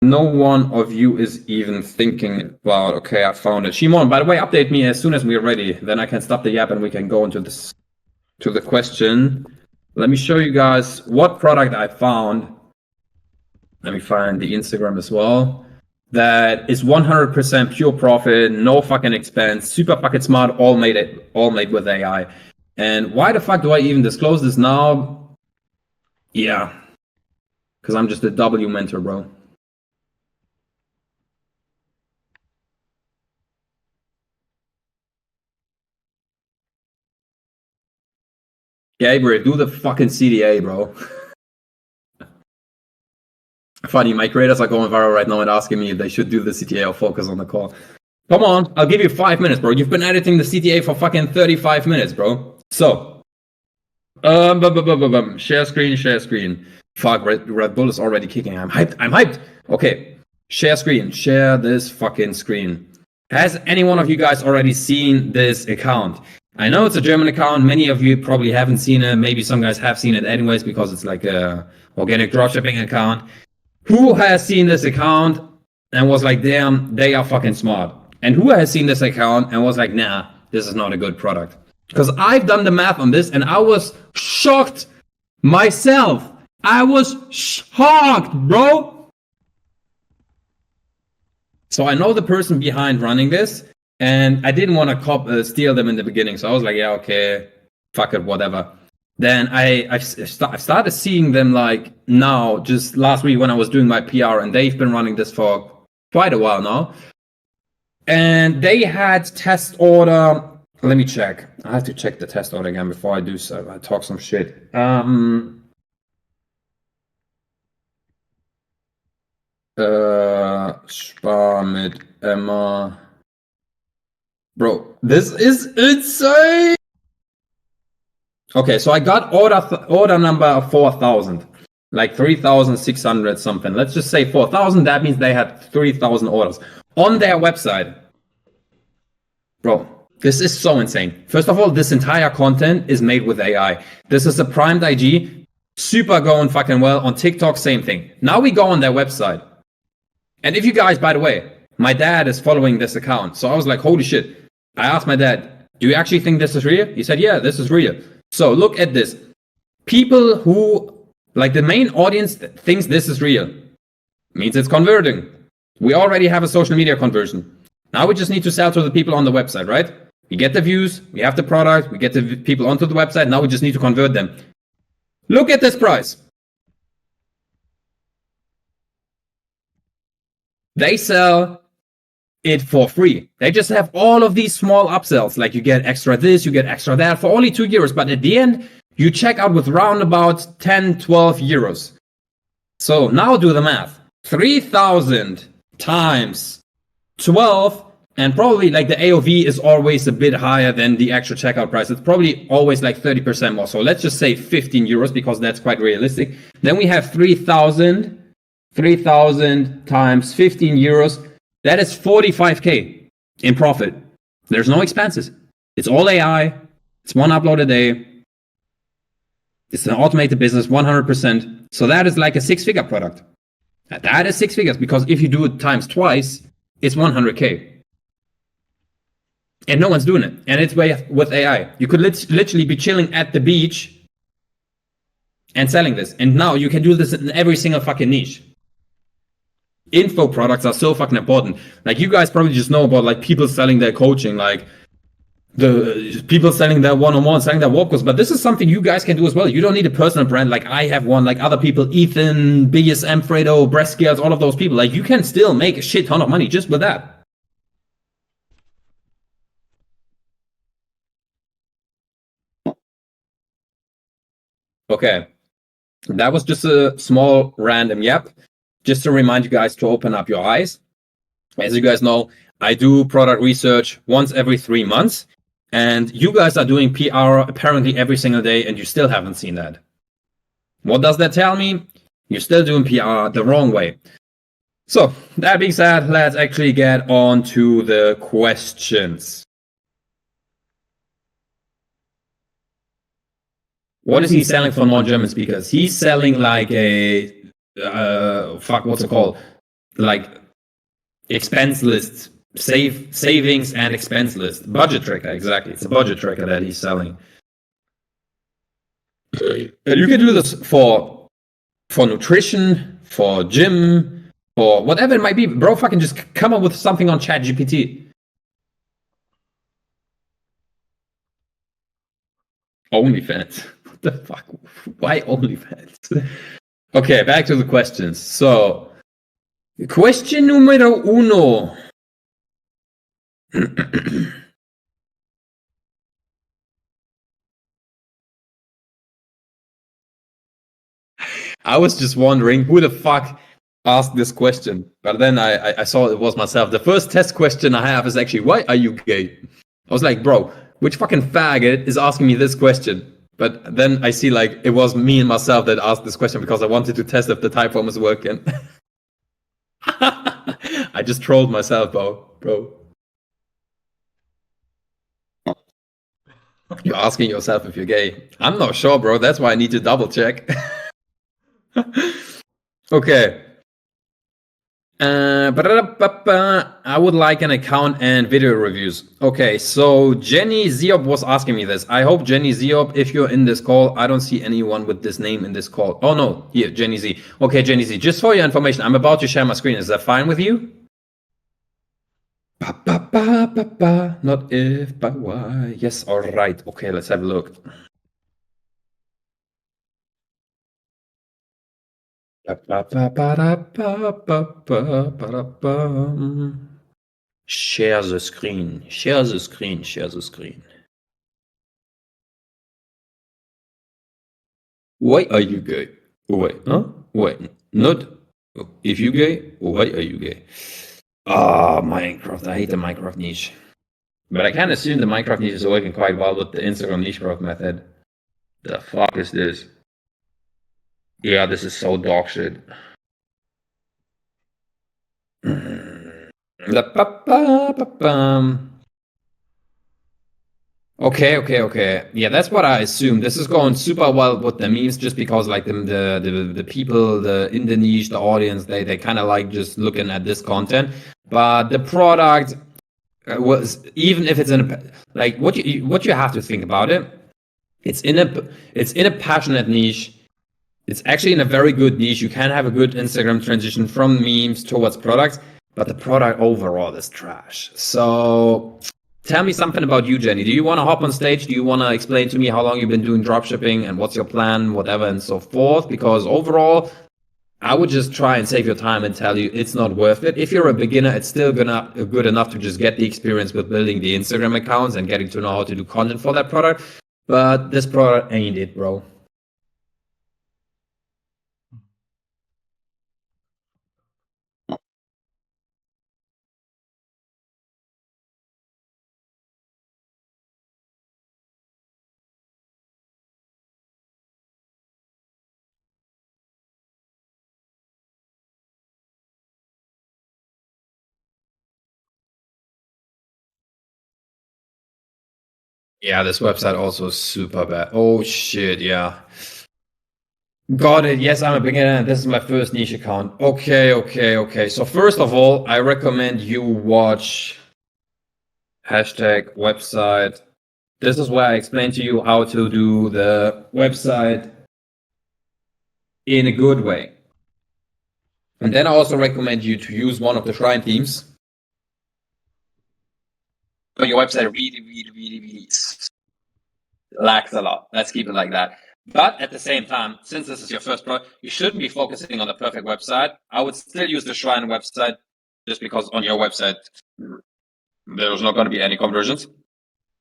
no one of you is even thinking about, okay, I found it. Shimon, by the way, update me as soon as we're ready. Then I can stop the yap and we can go into this, to the question. Let me show you guys what product I found. Let me find the Instagram as well. That is 100% pure profit, no fucking expense, super fucking smart, all made with AI. And why the fuck do I even disclose this now? Yeah, because I'm just a W mentor, bro. Gabriel, do the fucking CDA, bro. Funny, my creators are going viral right now and asking me if they should do the CTA or focus on the call. Come on, I'll give you 5 minutes, bro. You've been editing the CTA for fucking 35 minutes, bro. So, share screen. Fuck, Red Bull is already kicking. I'm hyped. Okay, share screen. Share this fucking screen. Has any one of you guys already seen this account? I know it's a German account. Many of you probably haven't seen it. Maybe some guys have seen it anyways because it's like a organic dropshipping account. Who has seen this account and was like, damn, they are fucking smart? And who has seen this account and was like, nah, this is not a good product? Because I've done the math on this and I was shocked myself. I was shocked, bro. So I know the person behind running this, and I didn't want to steal them in the beginning. So I was like, yeah, okay, fuck it, whatever. Then I've started seeing them like now, just last week when I was doing my PR, and they've been running this for quite a while now. And they had test order. Let me check. I have to check the test order again before I do so. I talk some shit. Spar mit Emma. Bro, this is insane. Okay, so I got order number 4,000, like 3,600 something. Let's just say 4,000. That means they had 3,000 orders on their website. Bro, this is so insane. First of all, this entire content is made with AI. This is a primed IG, super going fucking well. On TikTok, same thing. Now we go on their website. And if you guys, by the way, my dad is following this account. So I was like, holy shit. I asked my dad, do you actually think this is real? He said, yeah, this is real. So look at this. People who, like the main audience thinks this is real. Means it's converting. We already have a social media conversion. Now we just need to sell to the people on the website, right? We get the views, we have the product, we get the people onto the website. Now we just need to convert them. Look at this price. They sell it for free. They just have all of these small upsells, like you get extra this, you get extra that for only €2. But at the end, you check out with round about 10, 12 euros. So now do the math. 3,000 times 12, and probably like the AOV is always a bit higher than the actual checkout price. It's probably always like 30% more. So let's just say 15 euros because that's quite realistic. Then we have 3,000 times 15 euros. That is 45K in profit. There's no expenses. It's all AI. It's one upload a day. It's an automated business, 100%. So that is like a 6-figure product. That is 6 figures because if you do it times twice, it's 100K. And no one's doing it. And it's with AI. You could literally be chilling at the beach and selling this. And now you can do this in every single fucking niche. Info products are so fucking important. Like you guys probably just know about like people selling their coaching, like the people selling their one-on-one, selling their walk-course. But this is something you guys can do as well. You don't need a personal brand like I have one, like other people, Ethan, BSM, Fredo, Breast Scales, all of those people. Like you can still make a shit ton of money just with that. Okay, that was just a small random yap. Just to remind you guys to open up your eyes. As you guys know, I do product research once every 3 months. And you guys are doing PR apparently every single day, and you still haven't seen that. What does that tell me? You're still doing PR the wrong way. So, that being said, let's actually get on to the questions. What is he selling for non-German speakers? He's selling like a... what's it called? like expense list, savings and expense list. Budget tracker, exactly. It's a budget tracker that he's selling. And you can do this for nutrition, for gym, for whatever it might be. Bro, fucking just come up with something on ChatGPT. OnlyFans. What the fuck? Why OnlyFans? Okay, back to the questions. So, question numero uno. I was just wondering who the fuck asked this question, but then I saw it was myself. The first test question I have is actually, why are you gay? I was like, bro, which fucking faggot is asking me this question? But then I see like it was me and myself that asked this question because I wanted to test if the type form is working. I just trolled myself, bro. You're asking yourself if you're gay. I'm not sure, bro. That's why I need to double check. Okay. I would like an account and video reviews. Okay, so Jenny Ziop was asking me this. I hope Jenny Ziop, if you're in this call, I don't see anyone with this name in this call. Oh no, here, Jenny Z. Okay, Jenny Z, just for your information, I'm about to share my screen. Is that fine with you? Not if, but why. Yes, all right. Okay, let's have a look. Share the screen. Share the screen. Share the screen. Why are you gay? Wait, huh? Wait, not if you gay. Why are you gay? Ah, Minecraft. I hate the Minecraft niche. But I can assume the Minecraft niche is working quite well with the Instagram niche growth method. The fuck is this? Yeah, this is so dog shit. Okay. Yeah, that's what I assume. This is going super well with the memes, just because like the people, in the niche, the audience, they kind of like just looking at this content. But the product was, even if it's in a, like what you have to think about it. It's in a passionate niche. It's actually in a very good niche. You can have a good Instagram transition from memes towards products, but the product overall is trash. So tell me something about you, Jenny. Do you want to hop on stage? Do you want to explain to me how long you've been doing dropshipping and what's your plan, whatever, and so forth? Because overall, I would just try and save your time and tell you it's not worth it. If you're a beginner, it's still good enough to just get the experience with building the Instagram accounts and getting to know how to do content for that product. But this product ain't it, bro. Yeah, this website also is super bad. Oh shit, yeah. Got it. Yes, I'm a beginner. This is my first niche account. Okay. So first of all, I recommend you watch #website. This is where I explain to you how to do the website in a good way. And then I also recommend you to use one of the Shrine themes. So your website really lacks a lot. Let's keep it like that. But at the same time, since this is your first product, you shouldn't be focusing on the perfect website. I would still use the Shrine website, just because on your website, there's not going to be any conversions.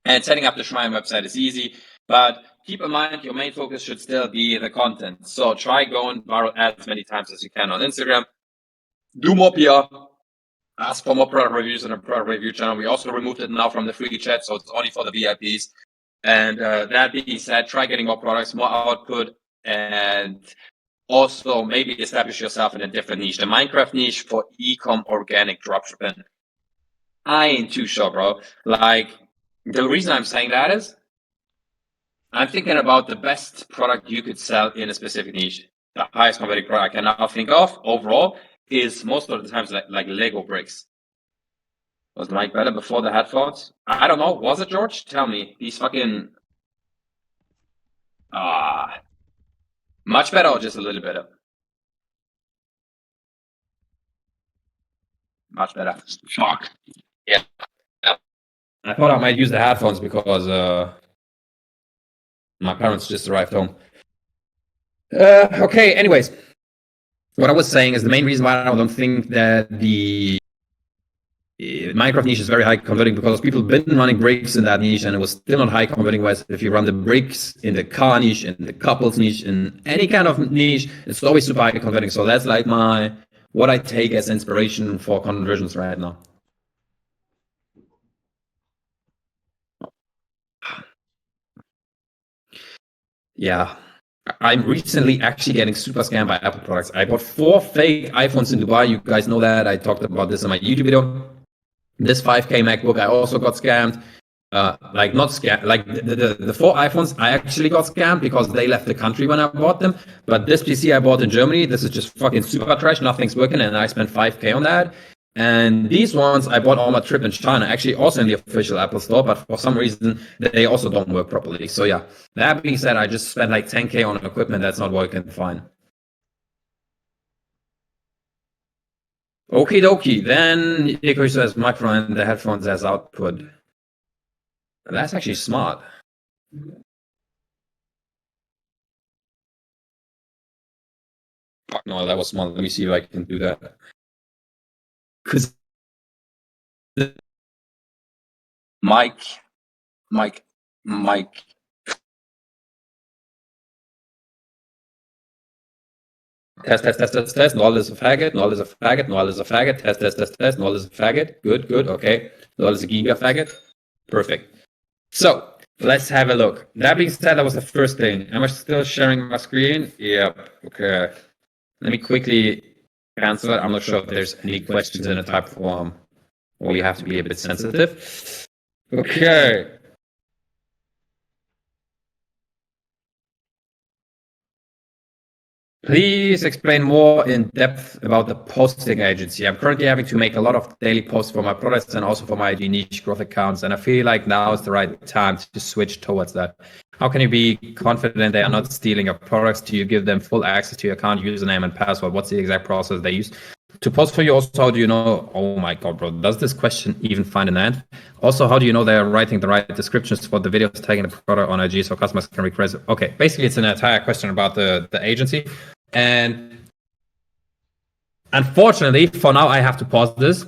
And setting up the Shrine website is easy, but keep in mind your main focus should still be the content. So try going viral as many times as you can on Instagram. Do more PR. Ask for more product reviews on a product review channel. We also removed it now from the free chat, so it's only for the VIPs. And that being said, try getting more products, more output, and also maybe establish yourself in a different niche. The Minecraft niche for Ecom organic dropshipping. I ain't too sure, bro. Like, the reason I'm saying that is I'm thinking about the best product you could sell in a specific niche. The highest converting product I can now think of overall is most of the times like Lego bricks. Was the mic better before the headphones? I don't know. Was it, George? Tell me. These fucking much better or just a little better? Much better. Fuck. Yeah. I thought I might use the headphones because my parents just arrived home. Okay, anyways. What I was saying is the main reason why I don't think that the Minecraft niche is very high converting because people have been running bricks in that niche and it was still not high converting. Whereas if you run the bricks in the car niche, in the couples niche, in any kind of niche, it's always super high converting. So that's like what I take as inspiration for conversions right now. Yeah. I'm recently actually getting super scammed by Apple products. I bought 4 fake iPhones in Dubai. You guys know that. I talked about this in my YouTube video. This 5K MacBook, I also got scammed. Like not scammed, like the 4 iPhones, I actually got scammed because they left the country when I bought them. But this PC I bought in Germany, this is just fucking super trash. Nothing's working, and I spent 5K on that. And these ones I bought on my trip in China, actually also in the official Apple store, but for some reason they also don't work properly. So yeah, that being said, I just spent like 10K on equipment that's not working fine. Okie dokie. Then Niko says microphone and the headphones as output. That's actually smart. Fuck no, that was smart. Let me see if I can do that. Because Mike. Test. Null is a faggot. Null is a faggot. Null is a faggot. Test. Null is a faggot. Good. Okay. Null is a giga faggot. Perfect. So let's have a look. That being said, that was the first thing. Am I still sharing my screen? Yep. Okay. Let me quickly answer. I'm not sure if there's any questions in a type form, or you have to be a bit sensitive. Okay. Please explain more in depth about the posting agency. I'm currently having to make a lot of daily posts for my products and also for my niche growth accounts. And I feel like now is the right time to switch towards that. How can you be confident they are not stealing your products? Do you give them full access to your account, username, and password? What's the exact process they use to post for you? Also, how do you know? Oh my God, bro, does this question even find an end? Also, how do you know they're writing the right descriptions for the videos, tagging the product on IG so customers can request it? Okay, basically, it's an entire question about the agency. And unfortunately, for now, I have to pause this.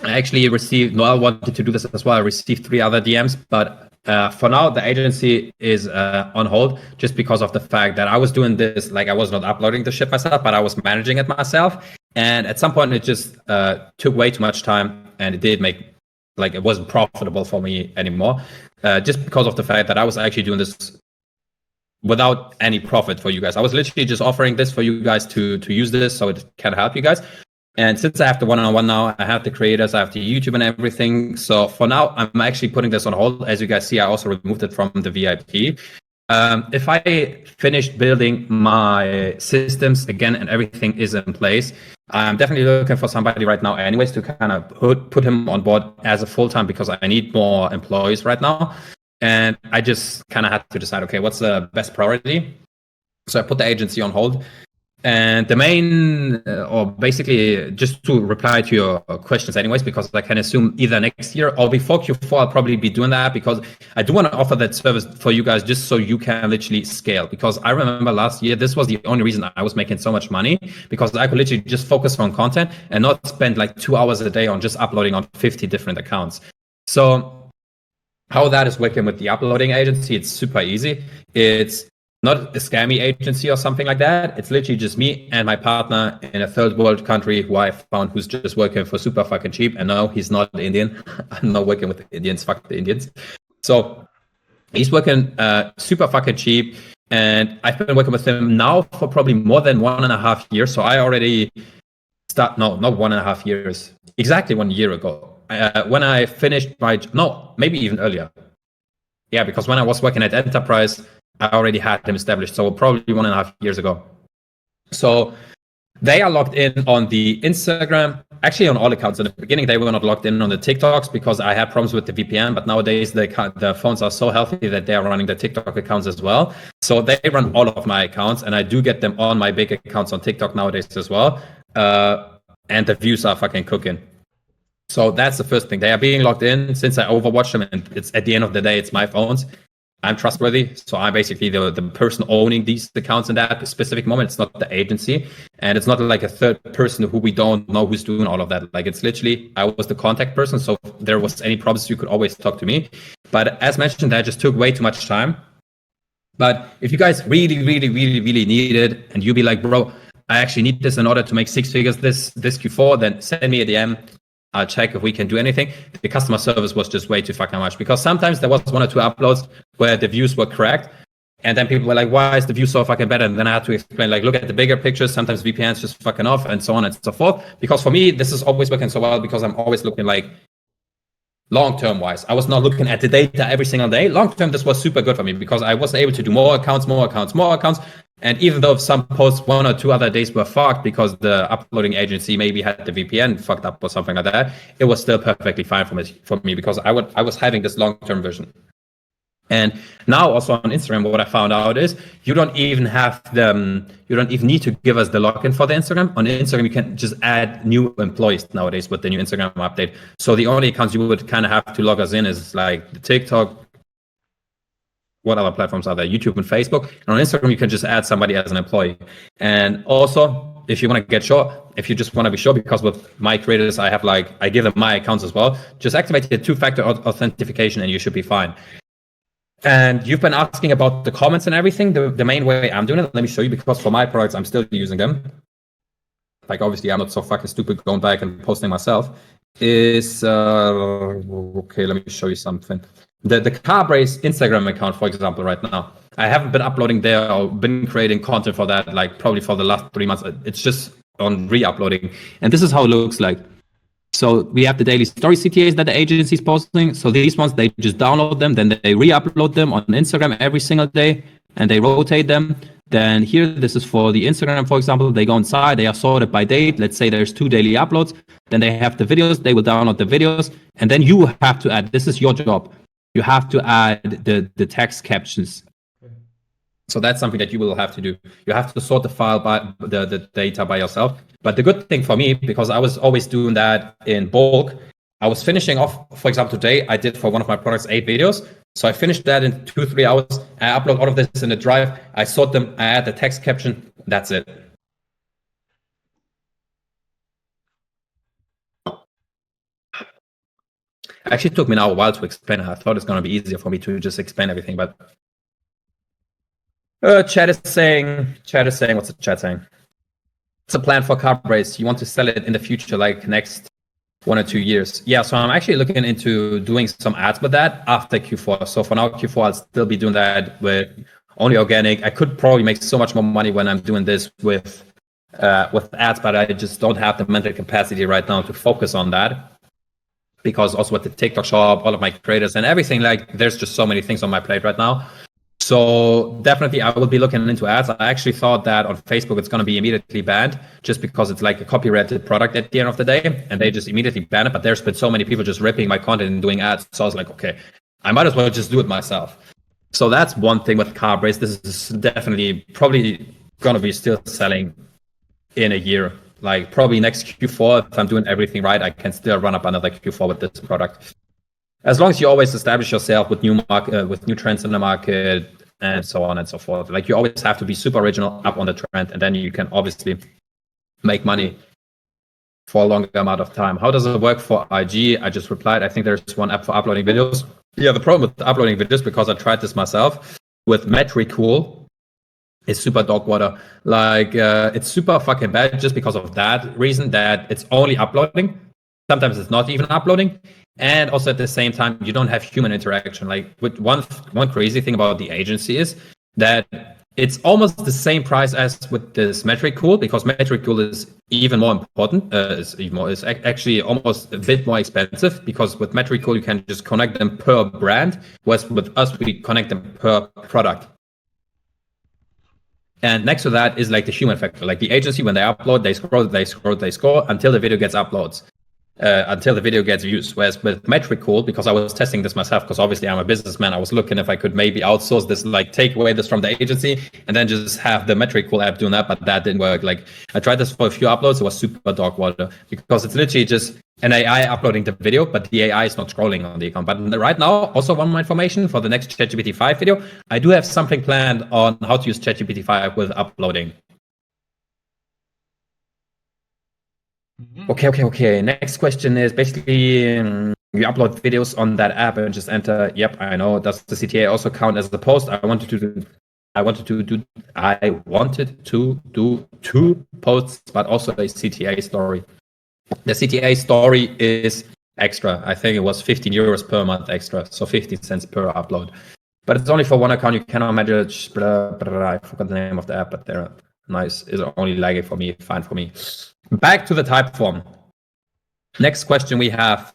I actually received, Noel wanted to do this as well. I received 3 other DMs, but for now, the agency is on hold just because of the fact that I was doing this, like I was not uploading the shit myself, but I was managing it myself. And at some point, it just took way too much time, and it did make, like, it wasn't profitable for me anymore, just because of the fact that I was actually doing this without any profit for you guys. I was literally just offering this for you guys to use this so it can help you guys. And since I have the one-on-one now, I have the creators, I have the YouTube and everything. So for now, I'm actually putting this on hold. As you guys see, I also removed it from the VIP. If I finished building my systems again and everything is in place, I'm definitely looking for somebody right now anyways to kind of put him on board as a full-time because I need more employees right now. And I just kind of had to decide, okay, what's the best priority? So I put the agency on hold. And the main, or basically just to reply to your questions anyways, because I can assume either next year or before Q4, I'll probably be doing that because I do want to offer that service for you guys just so you can literally scale. Because I remember last year, this was the only reason I was making so much money because I could literally just focus on content and not spend like 2 hours a day on just uploading on 50 different accounts. So how that is working with the uploading agency, it's super easy. It's not a scammy agency or something like that. It's literally just me and my partner in a third world country who I found who's just working for super fucking cheap. And no, he's not Indian. I'm not working with Indians. Fuck the Indians. So he's working super fucking cheap. And I've been working with him now for probably more than 1.5 years. So I already not 1.5 years, exactly 1 year ago. When I finished maybe even earlier. Yeah, because when I was working at Enterprise, I already had him established, so probably 1.5 years ago. So They are logged in on the Instagram, actually on all accounts. In the beginning, they were not logged in on the TikToks because I had problems with the VPN, but nowadays the phones are so healthy that they are running the TikTok accounts as well. So they run all of my accounts, and I do get them on my big accounts on TikTok nowadays as well. And the views are fucking cooking. So that's the first thing. They are being logged in since I overwatch them, and it's at the end of the day, it's my phones. I'm trustworthy, so I'm basically the person owning these accounts in that specific moment. It's not the agency, and it's not like a third person who we don't know who's doing all of that. Like, it's literally, I was the contact person, so if there was any problems, you could always talk to me. But as mentioned, that just took way too much time. But if you guys really need it, and you be like, bro, I actually need this in order to make 6 figures this Q4, then send me a DM. I'll check if we can do anything. The customer service was just way too fucking much, because sometimes there was 1 or 2 uploads where the views were correct, and then people were like, why is the view so fucking better? And then I had to explain, like, look at the bigger pictures. Sometimes VPN's just fucking off, and so on and so forth. Because for me, this is always working so well because I'm always looking like long-term wise. I was not looking at the data every single day. Long-term, this was super good for me because I was able to do more accounts. And even though some posts 1 or 2 other days were fucked because the uploading agency maybe had the VPN fucked up or something like that, it was still perfectly fine for me because I was having this long-term vision. And now also on Instagram, what I found out is you don't even need to give us the login for the Instagram. On Instagram, you can just add new employees nowadays with the new Instagram update. So the only accounts you would kind of have to log us in is like the TikTok. What other platforms are there? YouTube and Facebook. And on Instagram, you can just add somebody as an employee. And also, if you want to get sure, if you just want to be sure, because with my creators, I give them my accounts as well. Just activate the 2-factor authentication and you should be fine. And you've been asking about the comments and everything. The main way I'm doing it, let me show you, because for my products, I'm still using them. Like, obviously, I'm not so fucking stupid going back and posting myself. Is, okay, let me show you something. The Car Brace Instagram account, for example, right now, I haven't been uploading there or been creating content for that, like probably for the last 3 months. It's just on re-uploading. And this is how it looks like. So we have the daily story CTAs that the agency is posting. So these ones, they just download them, then they re-upload them on Instagram every single day, and they rotate them. Then here, this is for the Instagram, for example. They go inside, they are sorted by date. Let's say there's 2 daily uploads. Then they have the videos, they will download the videos. And then you have to add, this is your job. You have to add the text captions. So that's something that you will have to do. You have to sort the file by the data by yourself. But the good thing for me, because I was always doing that in bulk, I was finishing off, for example, today I did for one of my products 8 videos. So I finished that in 2-3 hours. I upload all of this in a drive. I sort them. I add the text caption. That's it. Actually, it took me now a while to explain it. I thought it's going to be easier for me to just explain everything, but chat is saying, what's the chat saying? It's a plan for Car Brace. You want to sell it in the future, like next 1 or 2 years. Yeah, so I'm actually looking into doing some ads with that after Q4. So for now, Q4, I'll still be doing that with only organic. I could probably make so much more money when I'm doing this with ads, but I just don't have the mental capacity right now to focus on that. Because also with the TikTok shop, all of my creators and everything, like there's just so many things on my plate right now. So definitely I will be looking into ads. I actually thought that on Facebook it's going to be immediately banned just because it's like a copyrighted product at the end of the day, and they just immediately ban it. But there's been so many people just ripping my content and doing ads. So I was like, okay, I might as well just do it myself. So that's one thing with Car Brace. This is definitely probably going to be still selling in a year. Like probably next Q4, if I'm doing everything right, I can still run up another Q4 with this product. As long as you always establish yourself with new trends in the market and so on and so forth. Like you always have to be super original, up on the trend, and then you can obviously make money for a longer amount of time. How does it work for IG? I just replied, I think there's one app for uploading videos. Yeah, the problem with uploading videos, because I tried this myself, with Metricool, is super dog water. Like it's super fucking bad just because of that reason, that it's only uploading. Sometimes it's not even uploading. And also at the same time, you don't have human interaction. Like with one crazy thing about the agency is that it's almost the same price as with this Metricool, because Metricool is even more important. Is actually almost a bit more expensive, because with Metricool you can just connect them per brand, whereas with us we connect them per product. And next to that is like the human factor. Like the agency, when they upload, they scroll until the video gets uploads. Until the video gets views. Whereas with Metricool, because I was testing this myself, because obviously I'm a businessman, I was looking if I could maybe outsource this, like take away this from the agency and then just have the Metricool app doing that, but that didn't work. Like I tried this for a few uploads, it was super dog water because it's literally just an AI uploading the video, but the AI is not scrolling on the account. But right now, also one more information for the next ChatGPT 5 video, I do have something planned on how to use ChatGPT 5 with uploading. Okay. Next question is basically you upload videos on that app and just enter. Yep, I know. Does the CTA also count as a post? I wanted to do two posts, but also a CTA story. The CTA story is extra. I think it was 15 euros per month extra, so 15 cents per upload. But it's only for one account. You cannot manage. I forgot the name of the app, but they're nice. It's only lagging for me. Fine for me. Back to the type form. Next question we have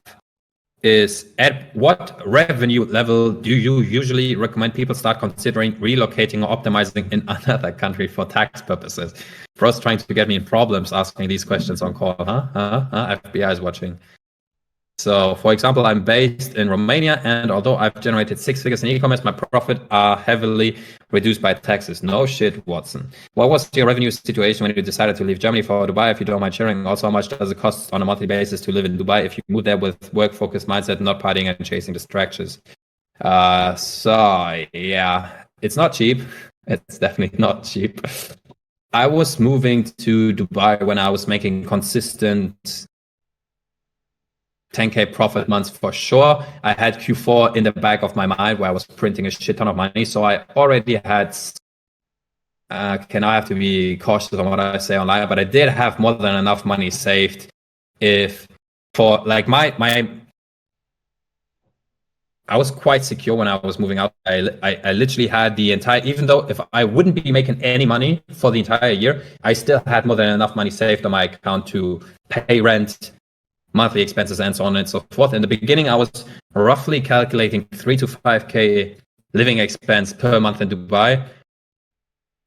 is, at what revenue level do you usually recommend people start considering relocating or optimizing in another country for tax purposes? Bro's trying to get me in problems asking these questions on call, huh? FBI is watching. So, for example, I'm based in Romania, and although I've generated 6 figures in e-commerce, my profit are heavily reduced by taxes. No shit, Watson. What was your revenue situation when you decided to leave Germany for Dubai, if you don't mind sharing? Also, how much does it cost on a monthly basis to live in Dubai if you move there with work-focused mindset, not partying and chasing distractions? So, yeah, it's not cheap. It's definitely not cheap. I was moving to Dubai when I was making consistent 10K profit months for sure. I had Q4 in the back of my mind where I was printing a shit ton of money. So I already had, I have to be cautious on what I say online, but I did have more than enough money saved if for like I was quite secure when I was moving out. I literally had the entire, even though if I wouldn't be making any money for the entire year, I still had more than enough money saved on my account to pay rent, monthly expenses, and so on and so forth. In the beginning, I was roughly calculating 3 to 5K living expense per month in Dubai.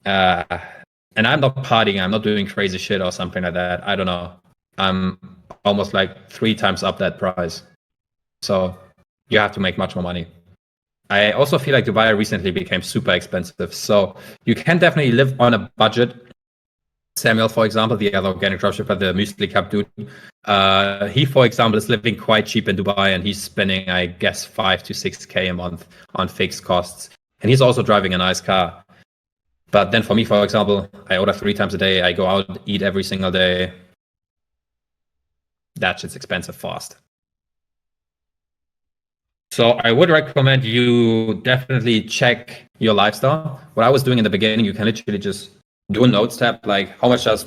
And I'm not partying, I'm not doing crazy shit or something like that. I don't know. I'm almost like 3 times up that price. So you have to make much more money. I also feel like Dubai recently became super expensive. So you can definitely live on a budget. Samuel, for example, the other organic dropshipper, the Muesli Cup dude, he, for example, is living quite cheap in Dubai, and he's spending, I guess, 5 to 6K a month on fixed costs. And he's also driving a nice car. But then for me, for example, I order 3 times a day. I go out, eat every single day. That shit's expensive fast. So I would recommend you definitely check your lifestyle. What I was doing in the beginning, you can literally just do a notes tab, like how much does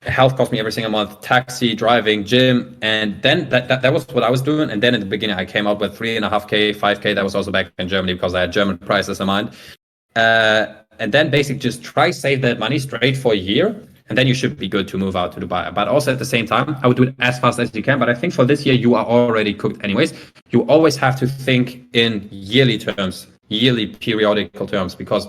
health cost me every single month, taxi, driving, gym, and then that was what I was doing. And then in the beginning, I came up with 3.5K, 5K. That was also back in Germany because I had German prices in mind. And then basically just try save that money straight for a year, and then you should be good to move out to Dubai. But also at the same time, I would do it as fast as you can. But I think for this year, you are already cooked anyways. You always have to think in yearly terms, yearly periodical terms, because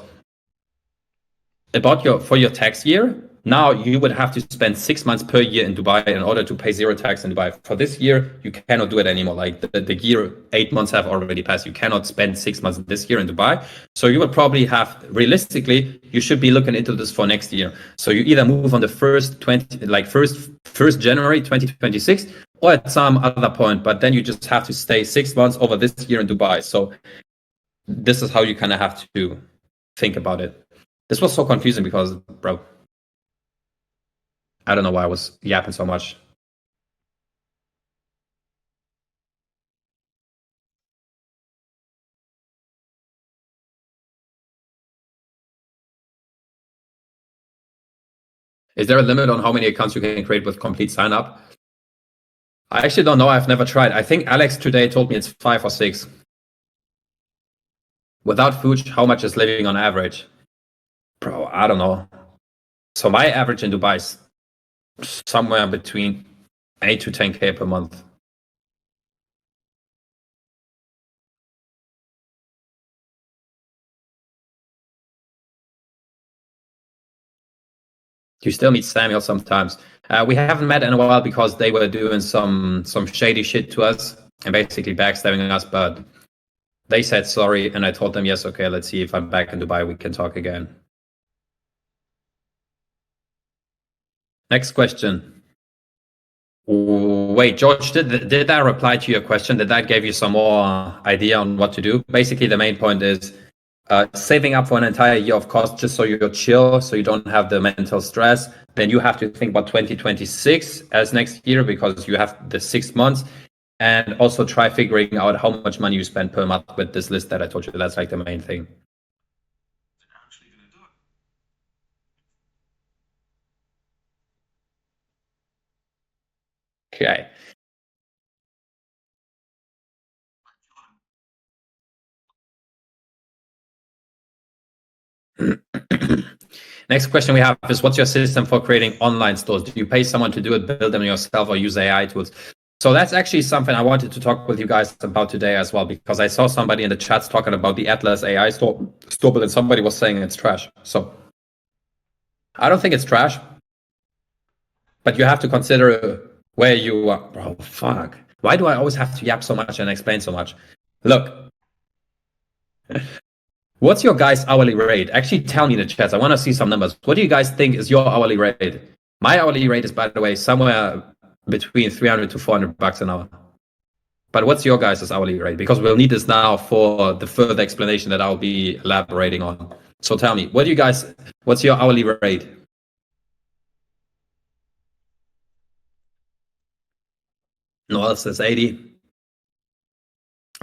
for your tax year, now you would have to spend 6 months per year in Dubai in order to pay zero tax in Dubai. For this year, you cannot do it anymore. Like the year, 8 months have already passed. You cannot spend 6 months this year in Dubai. So you would probably have, realistically, you should be looking into this for next year. So you either move on the first January 2026, or at some other point, but then you just have to stay 6 months over this year in Dubai. So this is how you kind of have to think about it. This was so confusing because, bro, I don't know why I was yapping so much. Is there a limit on how many accounts you can create with complete sign up? I actually don't know. I've never tried. I think Alex today told me it's 5 or 6. Without food, how much is living on average? Bro, I don't know. So my average in Dubai is somewhere between 8 to 10K per month. You still meet Samuel sometimes. We haven't met in a while because they were doing some shady shit to us and basically backstabbing us. But they said sorry, and I told them yes. Okay, let's see if I'm back in Dubai, we can talk again. Next question. Wait, George, did that reply to your question? Did that give you some more idea on what to do? Basically, the main point is saving up for an entire year of cost just so you're chill, so you don't have the mental stress. Then you have to think about 2026 as next year because you have the 6 months. And also try figuring out how much money you spend per month with this list that I told you. That's like the main thing. Okay. Next question we have is, what's your system for creating online stores? Do you pay someone to do it, build them yourself, or use AI tools? So that's actually something I wanted to talk with you guys about today as well, because I saw somebody in the chats talking about the Atlas AI store, but then somebody was saying it's trash. So I don't think it's trash, but you have to consider where you are. Bro, fuck. Why do I always have to yap so much and explain so much? Look, what's your guys' hourly rate? Actually, tell me in the chats. I want to see some numbers. What do you guys think is your hourly rate? My hourly rate is, by the way, somewhere between 300 to 400 bucks an hour. But what's your guys' hourly rate? Because we'll need this now for the further explanation that I'll be elaborating on. So tell me, what's your hourly rate? Noel says 80.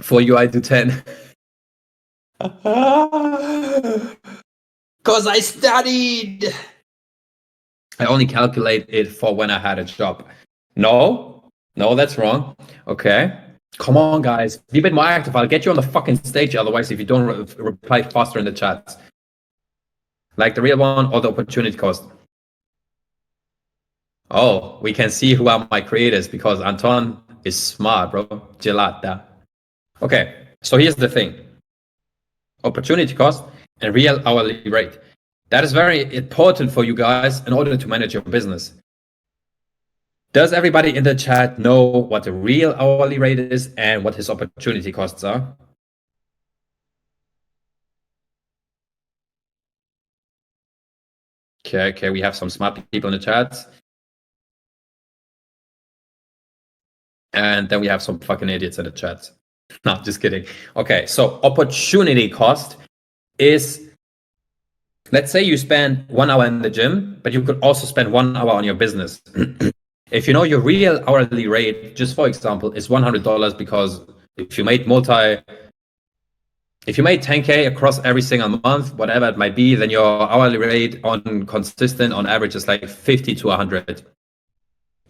For you, I do 10. Because I studied. I only calculate it for when I had a job. No, that's wrong. Okay. Come on, guys. Be a bit more active. I'll get you on the fucking stage otherwise if you don't reply faster in the chats. Like the real one or the opportunity cost. Oh, we can see who are my creators because Anton is smart, bro. Gelata. Okay, so here's the thing. Opportunity cost and real hourly rate. That is very important for you guys in order to manage your business. Does everybody in the chat know what the real hourly rate is and what his opportunity costs are? Okay, we have some smart people in the chat. And then we have some fucking idiots in the chat. No, just kidding. Okay, so opportunity cost is, let's say you spend 1 hour in the gym, but you could also spend 1 hour on your business. If you know your real hourly rate, just for example, is $100 because if you made 10K across every single month, whatever it might be, then your hourly rate on consistent on average is like 50 to 100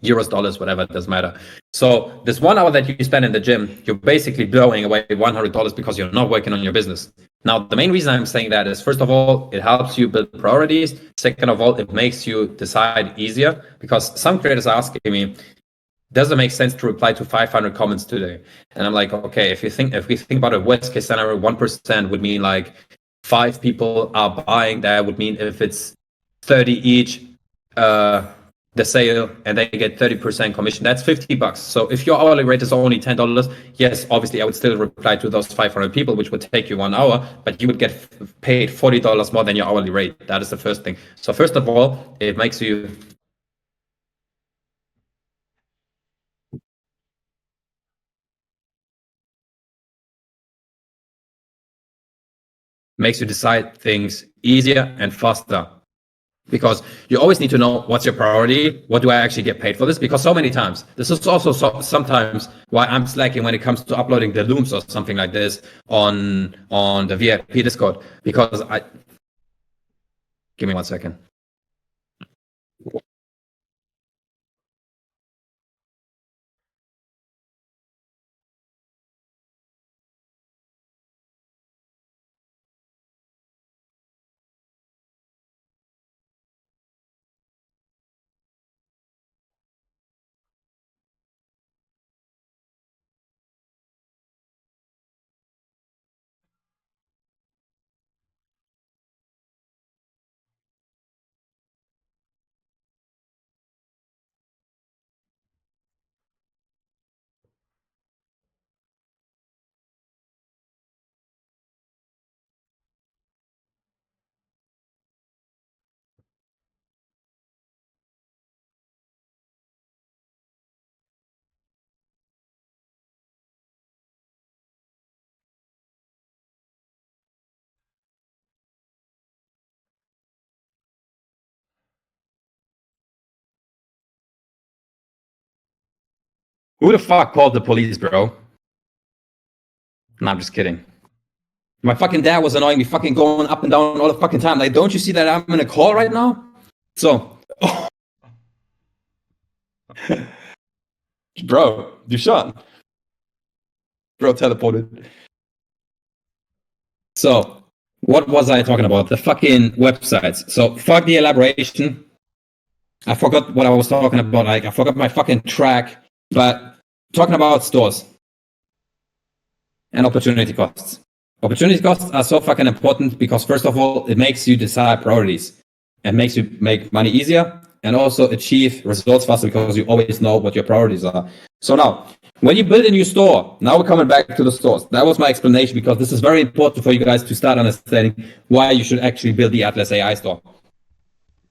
euros, dollars, whatever, it doesn't matter. So this 1 hour that you spend in the gym, you're basically blowing away $100 because you're not working on your business. Now, the main reason I'm saying that is, first of all, it helps you build priorities. Second of all, it makes you decide easier because some creators are asking me, does it make sense to reply to 500 comments today? And I'm like, okay, if we think about a worst case scenario, 1% would mean like 5 people are buying. That would mean if it's 30 each, the sale, and they get 30% commission, that's 50 bucks. So if your hourly rate is only $10, yes, obviously I would still reply to those 500 people, which would take you 1 hour, but you would get paid $40 more than your hourly rate. That is the first thing. So first of all, it makes you decide things easier and faster. Because you always need to know what's your priority. What do I actually get paid for this? Because so many times, this is also sometimes why I'm slacking when it comes to uploading the looms or something like this on the VIP Discord. Because give me 1 second. Who the fuck called the police, bro? Nah, I'm just kidding. My fucking dad was annoying me, fucking going up and down all the fucking time. Like, don't you see that I'm in a call right now? So, bro, you shot. Bro, teleported. So, what was I talking about? The fucking websites. So, fuck the elaboration. I forgot what I was talking about. Like, I forgot my fucking track. But talking about stores and opportunity costs. Opportunity costs are so fucking important because, first of all, it makes you decide priorities and makes you make money easier and also achieve results faster because you always know what your priorities are. So now, when you build a new store, now we're coming back to the stores. That was my explanation because this is very important for you guys to start understanding why you should actually build the Atlas AI store.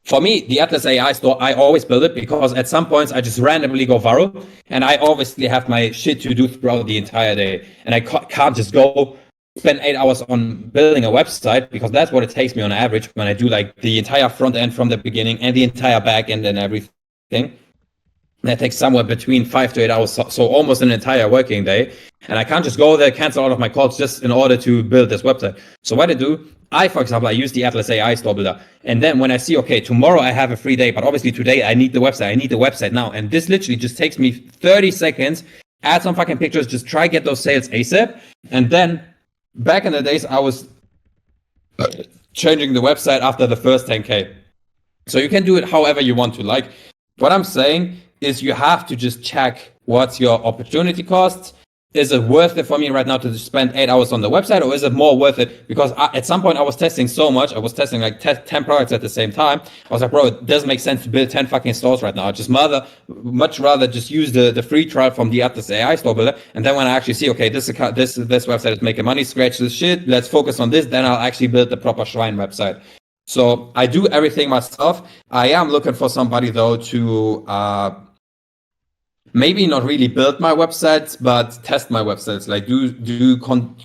For me, the Atlas AI store, I always build it because at some points I just randomly go viral and I obviously have my shit to do throughout the entire day. And I can't just go spend 8 hours on building a website because that's what it takes me on average when I do like the entire front end from the beginning and the entire back end and everything. That takes somewhere between 5 to 8 hours, so almost an entire working day. And I can't just go there, cancel all of my calls just in order to build this website. So what I do, for example, I use the Atlas AI store builder. And then when I see, okay, tomorrow I have a free day, but obviously today I need the website. I need the website now. And this literally just takes me 30 seconds, add some fucking pictures, just try get those sales ASAP. And then back in the days, I was changing the website after the first 10K. So you can do it however you want to. Like what I'm saying is you have to just check what's your opportunity costs. Is it worth it for me right now to spend 8 hours on the website, or is it more worth it? Because at some point I was testing so much. I was testing like 10 products at the same time. I was like, bro, it doesn't make sense to build 10 fucking stores right now. I just much rather just use the free trial from the Atlas AI store builder. And then when I actually see, okay, this website is making money, scratch this shit, let's focus on this. Then I'll actually build the proper Shrine website. So I do everything myself. I am looking for somebody though to maybe not really build my websites, but test my websites. Like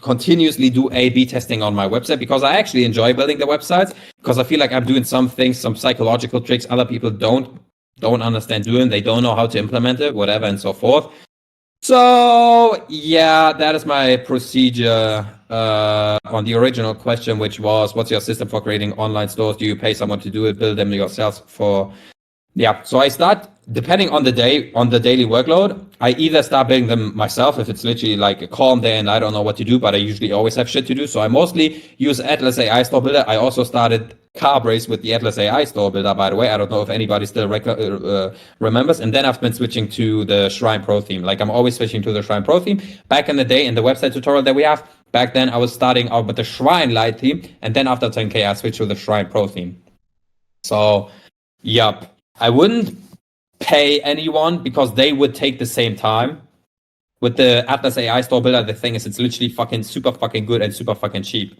continuously do A/B testing on my website because I actually enjoy building the websites because I feel like I'm doing some things, some psychological tricks other people don't understand doing. They don't know how to implement it, whatever, and so forth. So yeah, that is my procedure on the original question, which was, what's your system for creating online stores? Do you pay someone to do it, build them yourself for? Yeah, so I start, depending on the day, on the daily workload, I either start building them myself if it's literally like a calm day and I don't know what to do, but I usually always have shit to do. So I mostly use Atlas AI Store Builder. I also started Carbrace with the Atlas AI Store Builder, by the way. I don't know if anybody still remembers. And then I've been switching to the Shrine Pro theme. Like I'm always switching to the Shrine Pro theme. Back in the day, in the website tutorial that we have, back then I was starting out with the Shrine Lite theme. And then after 10K, I switched to the Shrine Pro theme. So, yep. I wouldn't pay anyone because they would take the same time. With the Atlas AI Store Builder, the thing is it's literally fucking super fucking good and super fucking cheap.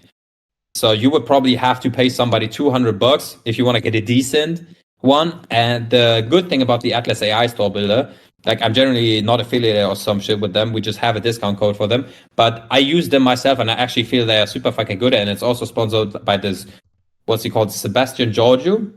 So you would probably have to pay somebody $200 if you want to get a decent one. And the good thing about the Atlas AI Store Builder, like I'm generally not affiliated or some shit with them. We just have a discount code for them. But I use them myself and I actually feel they are super fucking good. And it's also sponsored by this, what's he called, Sebastian Giorgio,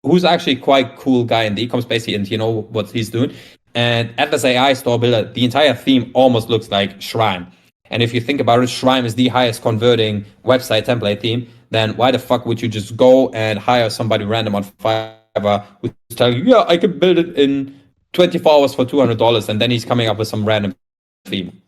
who's actually quite cool guy in the ecom space, and you know what he's doing. And Atlas AI Store Builder, the entire theme almost looks like Shrine. And if you think about it, Shrine is the highest converting website template theme. Then why the fuck would you just go and hire somebody random on Fiverr who's telling you, yeah, I can build it in 24 hours for $200, and then he's coming up with some random theme.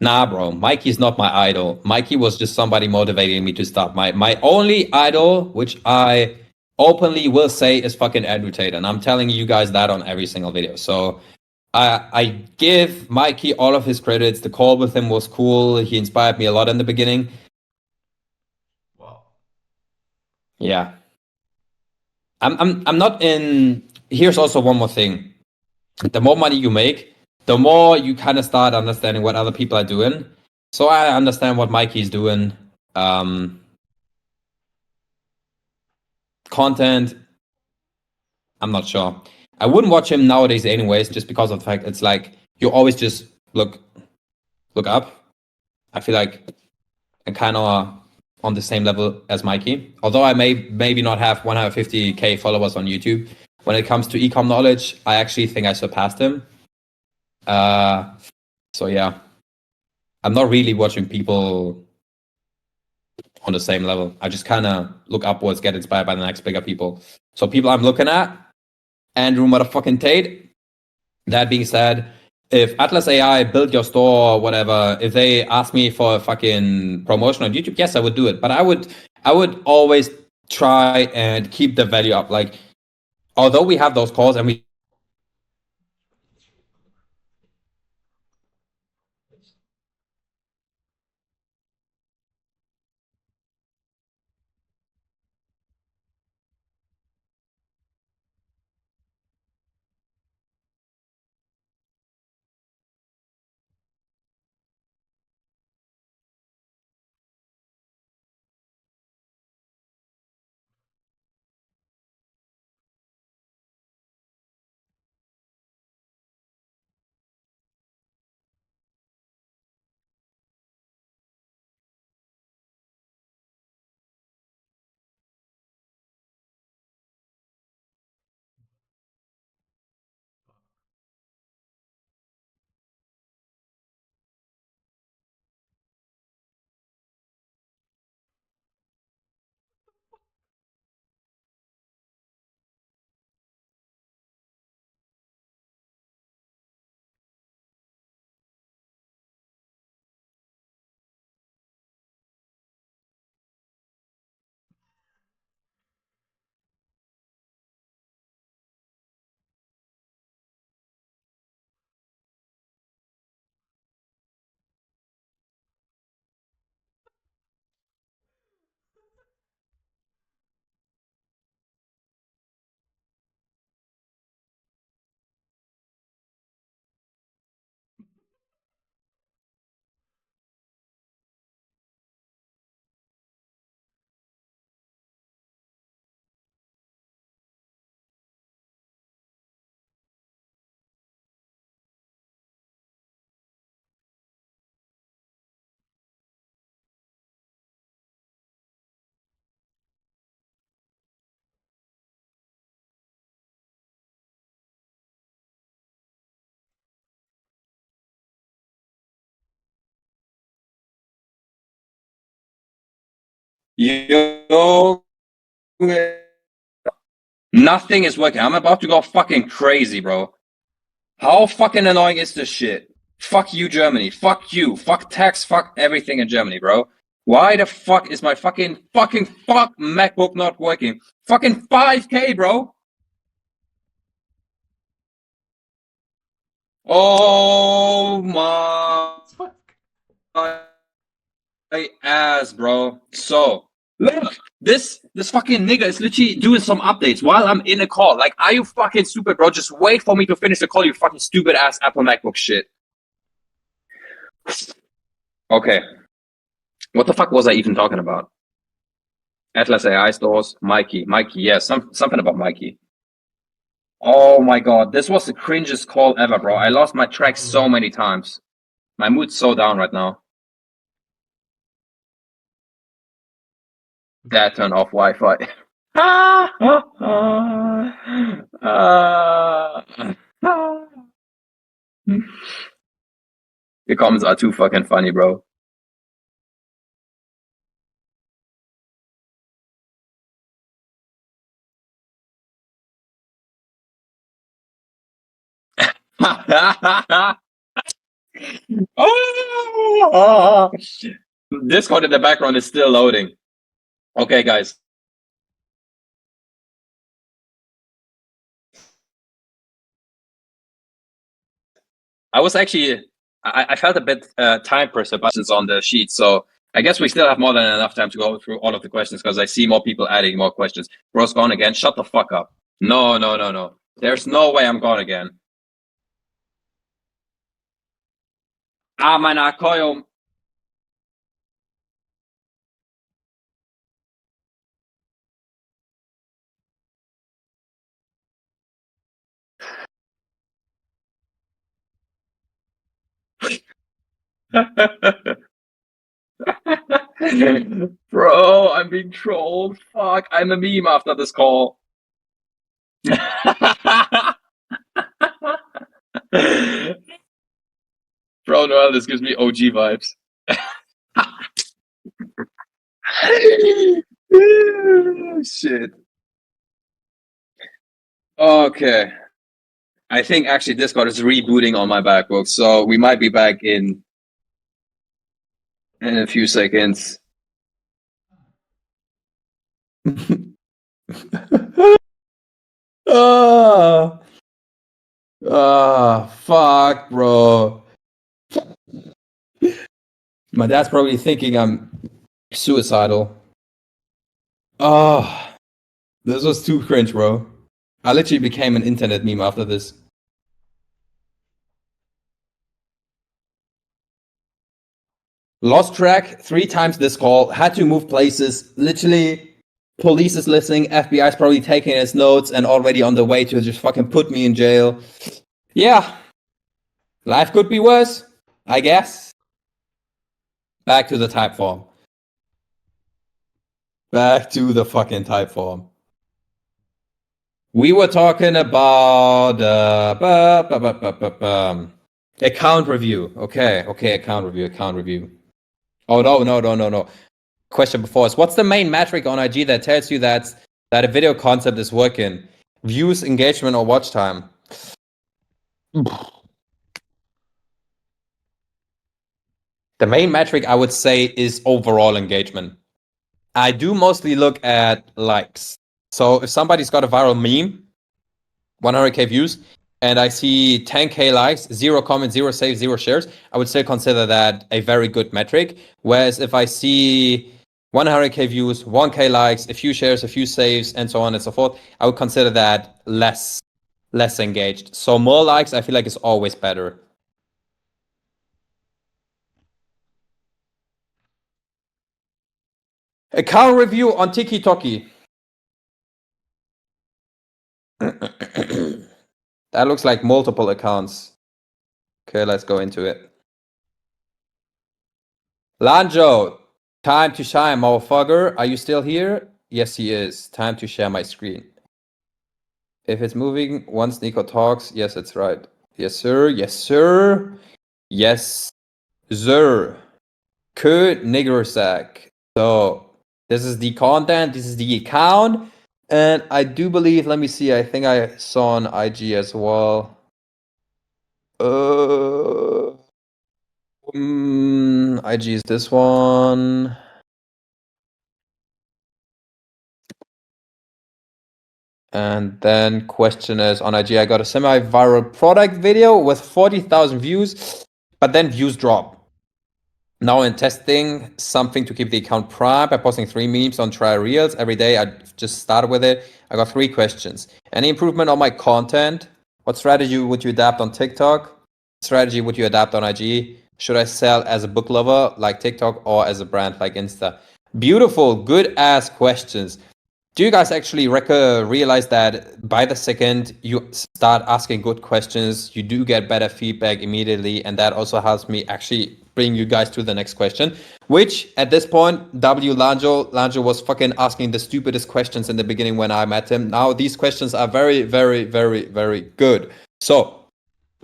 Nah, bro. Mikey's not my idol. Mikey was just somebody motivating me to start. My only idol, which I openly will say, is fucking Andrew Tate, and I'm telling you guys that on every single video. So I give Mikey all of his credits. The call with him was cool. He inspired me a lot in the beginning. Wow. Yeah. I'm not in. Here's also one more thing. The more money you make, the more you kind of start understanding what other people are doing. So I understand what Mikey's doing. Content, I'm not sure. I wouldn't watch him nowadays anyways, just because of the fact it's like you always just look up. I feel like I'm kind of on the same level as Mikey, although I maybe not have 150K followers on YouTube. When it comes to ecom knowledge, I actually think I surpassed him. So yeah, I'm not really watching people on the same level. I just kind of look upwards, get inspired by the next bigger people. So people I'm looking at, Andrew motherfucking Tate. That being said, if Atlas AI built your store or whatever, if they asked me for a fucking promotion on YouTube, yes, I would do it. But I would always try and keep the value up. Like, although we have those calls and we Yo, nothing is working. I'm about to go fucking crazy, bro. How fucking annoying is this shit? Fuck you, Germany. Fuck you. Fuck tax. Fuck everything in Germany, bro. Why the fuck is my fucking fuck MacBook not working? Fucking 5K, bro. Oh my ass, bro. So look, this fucking nigga is literally doing some updates while I'm in a call. Like, are you fucking stupid, bro? Just wait for me to finish the call, you fucking stupid ass Apple MacBook shit. Okay. What the fuck was I even talking about? Atlas AI stores, Mikey. Mikey, yeah, something about Mikey. Oh my god, this was the cringiest call ever, bro. I lost my track so many times. My mood's so down right now. Dad, turn off Wi-Fi. The comments are too fucking funny, bro. Oh, Discord in the background is still loading. Okay, guys. I was actually, I felt a bit time pressure buttons on the sheet, so I guess we still have more than enough time to go through all of the questions because I see more people adding more questions. Bro's gone again. Shut the fuck up. No, no, no, no. There's no way I'm gone again. Ah, meine Akkoyum. Bro, I'm being trolled. Fuck, I'm a meme after this call. Bro, Noel, this gives me OG vibes. Shit. Okay. I think actually Discord is rebooting on my MacBook, so we might be back in a few seconds. Ah, fuck, bro. My dad's probably thinking I'm suicidal. Oh, this was too cringe, bro. I literally became an internet meme after this. Lost track 3 times this call, had to move places. Literally, police is listening, FBI is probably taking his notes and already on the way to just fucking put me in jail. Yeah, life could be worse, I guess. Back to the type form. Back to the fucking type form. We were talking about account review. Okay, account review. Oh no. Question before is, what's the main metric on IG that tells you that a video concept is working? Views, engagement, or watch time? The main metric I would say is overall engagement. I do mostly look at likes. So if somebody's got a viral meme, 100k views, and I see 10k likes, 0 comments, 0 saves, 0 shares, I would still consider that a very good metric. Whereas if I see 100k views, 1k likes, a few shares, a few saves, and so on and so forth, I would consider that less engaged. So more likes, I feel like, is always better. Account review on TikTok. That looks like multiple accounts. Okay, let's go into it. Lanjo, time to shine, motherfucker. Are you still here? Yes, he is. Time to share my screen. If it's moving once Niko talks, yes, it's right. Yes, sir. Yes, sir. Yes, sir. Que nigger sack. So this is the content. This is the account. And I do believe, let me see, I think I saw on IG as well. IG is this one. And then question is, on IG, I got a semi-viral product video with 40,000 views, but then views drop. Now in testing something to keep the account prime by posting 3 memes on trial reels every day. I just started with it. I got 3 questions. Any improvement on my content? What strategy would you adapt on TikTok? Strategy would you adapt on IG? Should I sell as a book lover like TikTok or as a brand like Insta? Beautiful, good ass questions. Do you guys actually realize that by the second you start asking good questions, you do get better feedback immediately, and that also helps me actually bring you guys to the next question, which at this point, Lanjo was fucking asking the stupidest questions in the beginning when I met him. Now these questions are very, very, very, very good. So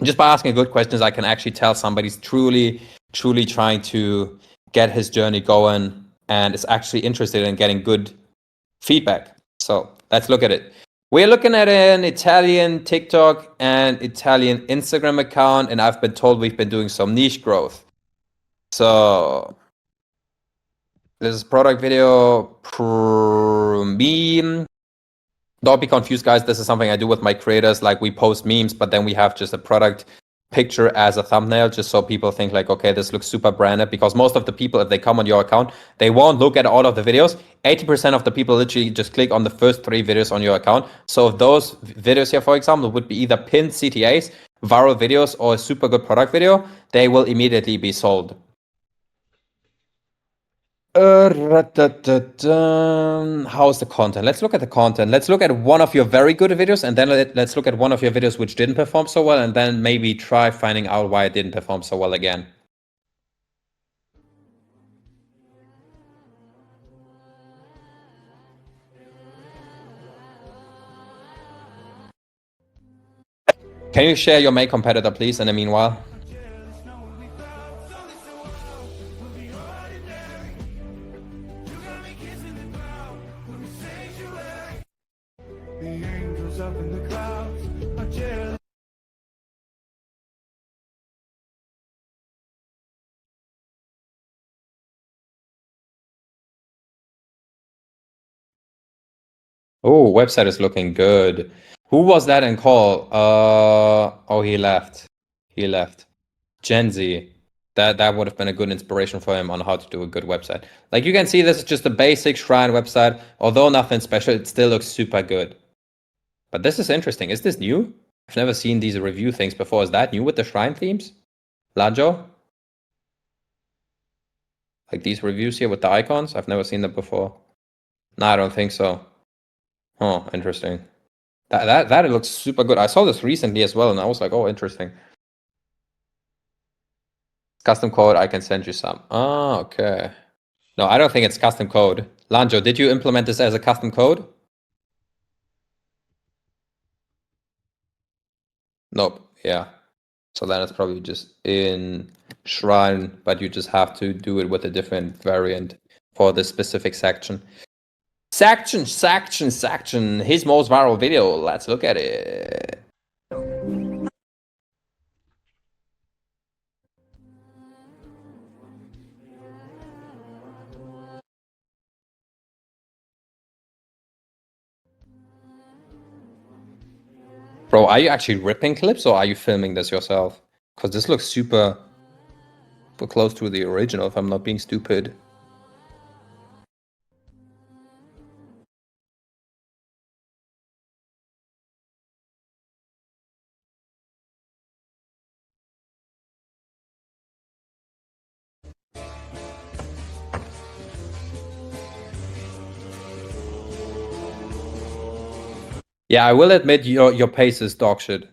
just by asking good questions, I can actually tell somebody's truly trying to get his journey going and is actually interested in getting good feedback. So let's look at it. We're looking at an Italian TikTok and Italian Instagram account, and I've been told we've been doing some niche growth. So this is product video meme. Don't be confused, guys. This is something I do with my creators. Like, we post memes, but then we have just a product picture as a thumbnail, just so people think like, okay, this looks super branded. Because most of the people, if they come on your account, they won't look at all of the videos. 80% of the people literally just click on the first 3 videos on your account. So if those videos here, for example, would be either pinned CTAs, viral videos, or a super good product video, they will immediately be sold. How's the content? Let's look at the content. Let's look at one of your very good videos, and then let's look at one of your videos which didn't perform so well, and then maybe try finding out why it didn't perform so well again. Can you share your main competitor, please, in the meanwhile? Oh, website is looking good. Who was that in call? Oh, he left. He left. Gen Z. That would have been a good inspiration for him on how to do a good website. Like you can see, this is just a basic Shrine website. Although nothing special, it still looks super good. But this is interesting. Is this new? I've never seen these review things before. Is that new with the Shrine themes? Lajo? Like these reviews here with the icons? I've never seen them before. No, I don't think so. Oh, interesting. That it looks super good. I saw this recently as well, and I was like, oh, interesting. Custom code, I can send you some. Oh, okay. No, I don't think it's custom code. Lanjo, did you implement this as a custom code? Nope. Yeah. So then it's probably just in Shrine, but you just have to do it with a different variant for the specific section. Section. His most viral video. Let's look at it. Bro, are you actually ripping clips or are you filming this yourself? Because this looks super close to the original, if I'm not being stupid. Yeah, I will admit your pace is dog shit.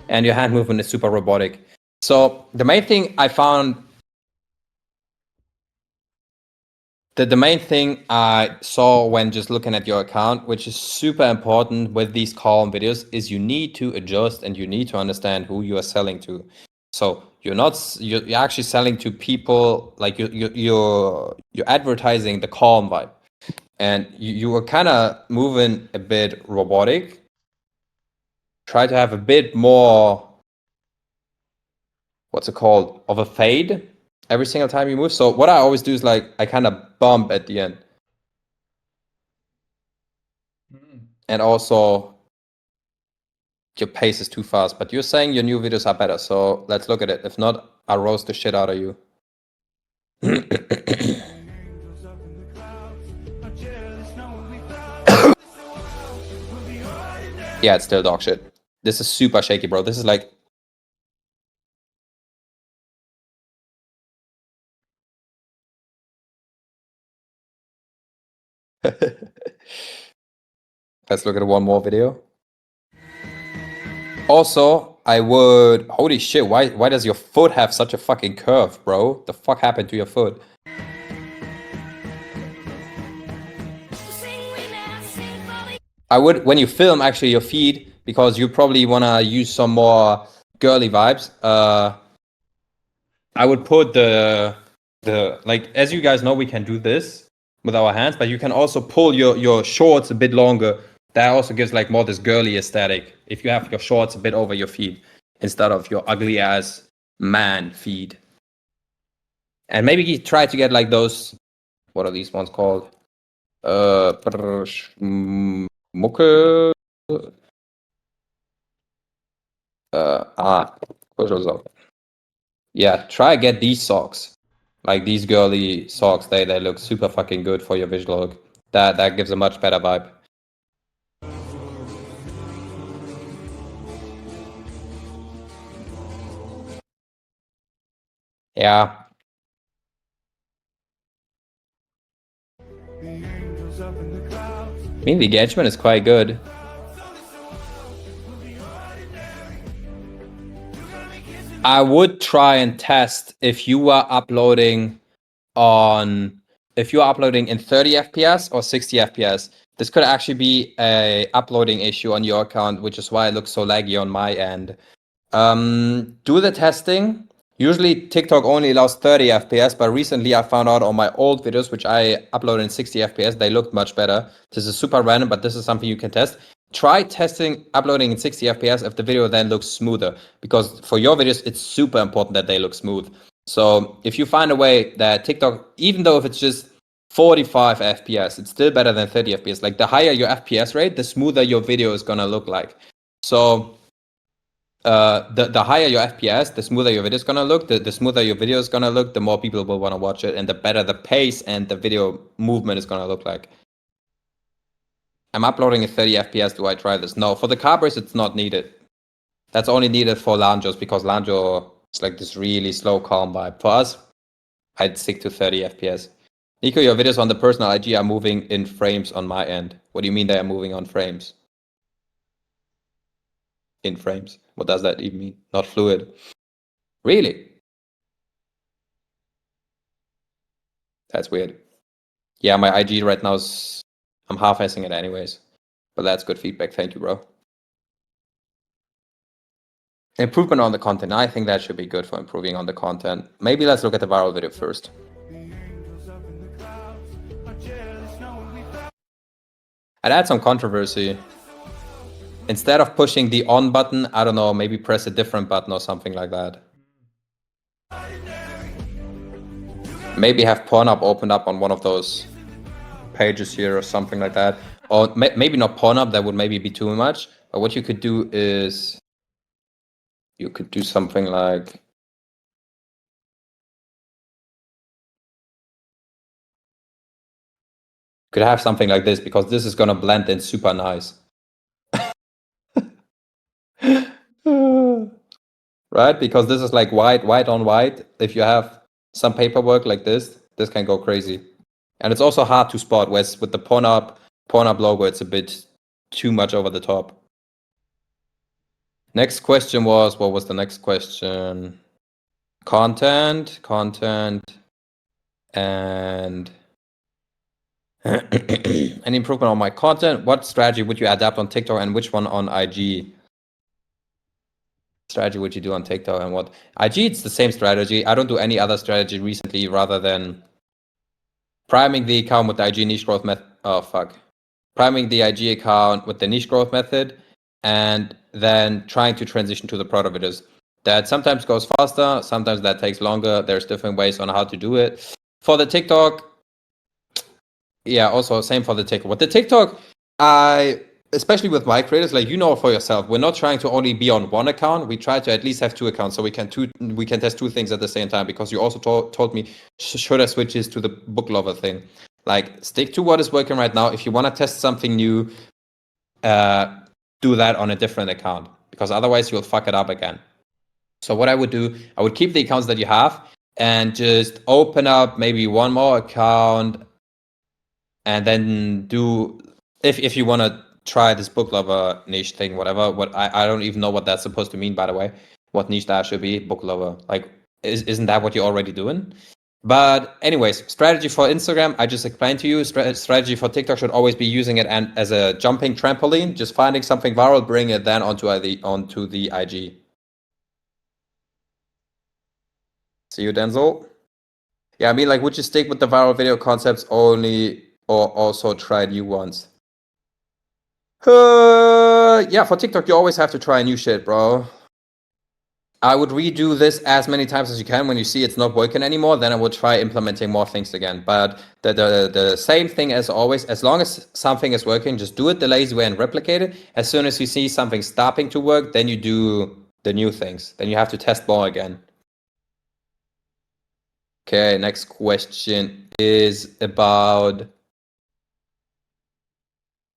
And your hand movement is super robotic. So the main thing I found, the main thing I saw when just looking at your account, which is super important with these call videos, is you need to adjust and you need to understand who you are selling to. So you're actually selling to people, like you're advertising the calm vibe, and you were kind of moving a bit robotic. Try to have a bit more, what's it called, of a fade every single time you move. So what I always do is like I kind of bump at the end. And also your pace is too fast. But you're saying your new videos are better, so let's look at it. If not, I'll roast the shit out of you. Yeah, it's still dog shit. This is super shaky, bro. This is like... Let's look at one more video. Also, I would... Holy shit, why does your foot have such a fucking curve, bro? The fuck happened to your foot? I would, when you film actually your feed, because you probably want to use some more girly vibes, I would put the like, as you guys know, we can do this with our hands, but you can also pull your shorts a bit longer. That also gives like more this girly aesthetic if you have your shorts a bit over your feet instead of your ugly ass man feet. And maybe try to get like those, what are these ones called? Mucke. Yeah, try get these socks. Like these girly socks, they look super fucking good for your visual look. That gives a much better vibe. Yeah. I mean, the engagement is quite good. I would try and test if you are uploading in 30 FPS or 60 FPS, This could actually be a uploading issue on your account, which is why it looks so laggy on my end. Do the testing. Usually TikTok only allows 30 FPS, but recently I found out on my old videos, which I uploaded in 60 FPS, they looked much better. This is super random, but this is something you can test. Try testing uploading in 60 FPS if the video then looks smoother, because for your videos, it's super important that they look smooth. So if you find a way that TikTok, even though if it's just 45 FPS, it's still better than 30 FPS. Like the higher your FPS rate, the smoother your video is gonna look like. So the higher your FPS, the smoother your video is gonna look. The smoother your video is gonna look, the more people will want to watch it, and the better the pace and the video movement is gonna look like. I'm uploading at 30 FPS. Do I try this? No, for the car race, it's not needed. That's only needed for Lanjos because Lanjo is like this really slow, calm vibe. For us, I'd stick to 30 FPS. Niko, your videos on the personal IG are moving in frames on my end. What do you mean they are moving on frames? In frames. What does that even mean? Not fluid. Really? That's weird. Yeah, my IG right now is, I'm half-assing it anyways. But that's good feedback. Thank you, bro. Improvement on the content. I think that should be good for improving on the content. Maybe let's look at the viral video first. I'd add some controversy. Instead of pushing the on button, I don't know, maybe press a different button or something like that. Maybe have Pornhub opened up on one of those pages here or something like that. Or maybe not Pornhub, that would maybe be too much. But what you could do is you could do something like, could have something like this because this is gonna blend in super nice. Right? Because this is like white on white. If you have some paperwork like this can go crazy. And it's also hard to spot, whereas with the Pornhub logo, it's a bit too much over the top. Next question was, what was the next question? Content, and an improvement on my content. What strategy would you adapt on TikTok and which one on IG? Strategy would you do on TikTok and what? IG, it's the same strategy. I don't do any other strategy recently rather than priming the account with the IG niche growth method. Oh, fuck. Priming the IG account with the niche growth method and then trying to transition to the product videos. That sometimes goes faster, sometimes that takes longer. There's different ways on how to do it. For the TikTok, yeah, also same for the TikTok. With the TikTok, especially with my creators, like you know for yourself, we're not trying to only be on one account. We try to at least have two accounts so we can test two things at the same time. Because you also told me should I switch this to the book lover thing? Like stick to what is working right now. If you want to test something new, do that on a different account because otherwise you'll fuck it up again. So what I would do, I would keep the accounts that you have and just open up maybe one more account and then do, if you want to try this book lover niche thing, whatever. What I don't even know what that's supposed to mean, by the way. What niche that should be, book lover. Like, isn't that what you're already doing? But anyways, strategy for Instagram, I just explained to you. Strategy for TikTok should always be using it and as a jumping trampoline, just finding something viral, bring it then onto the IG. See you, Denzel. Yeah, I mean, like, would you stick with the viral video concepts only or also try new ones? Yeah, for TikTok, you always have to try new shit, bro. I would redo this as many times as you can. When you see it's not working anymore, then I would try implementing more things again. But the same thing as always, as long as something is working, just do it the lazy way and replicate it. As soon as you see something stopping to work, then you do the new things. Then you have to test more again. Okay, next question is about...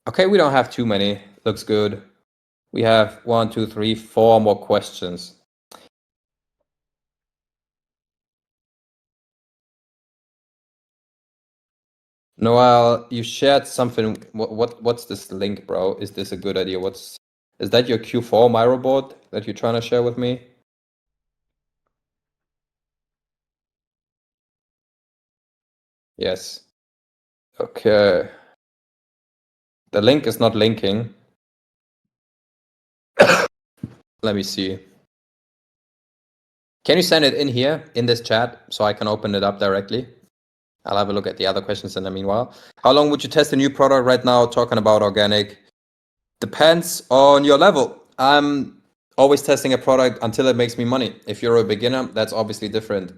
Okay, we don't have too many. Looks good. We have 1, 2, 3, 4 more questions. Noel, you shared something. What's this link, bro? Is this a good idea? Is that your Q4 Miro board that you're trying to share with me? Yes. Okay. The link is not linking. Let me see. Can you send it in here in this chat so I can open it up directly? I'll have a look at the other questions in the meanwhile. How long would you test a new product right now? Talking about organic. Depends on your level. I'm always testing a product until it makes me money. If you're a beginner, that's obviously different.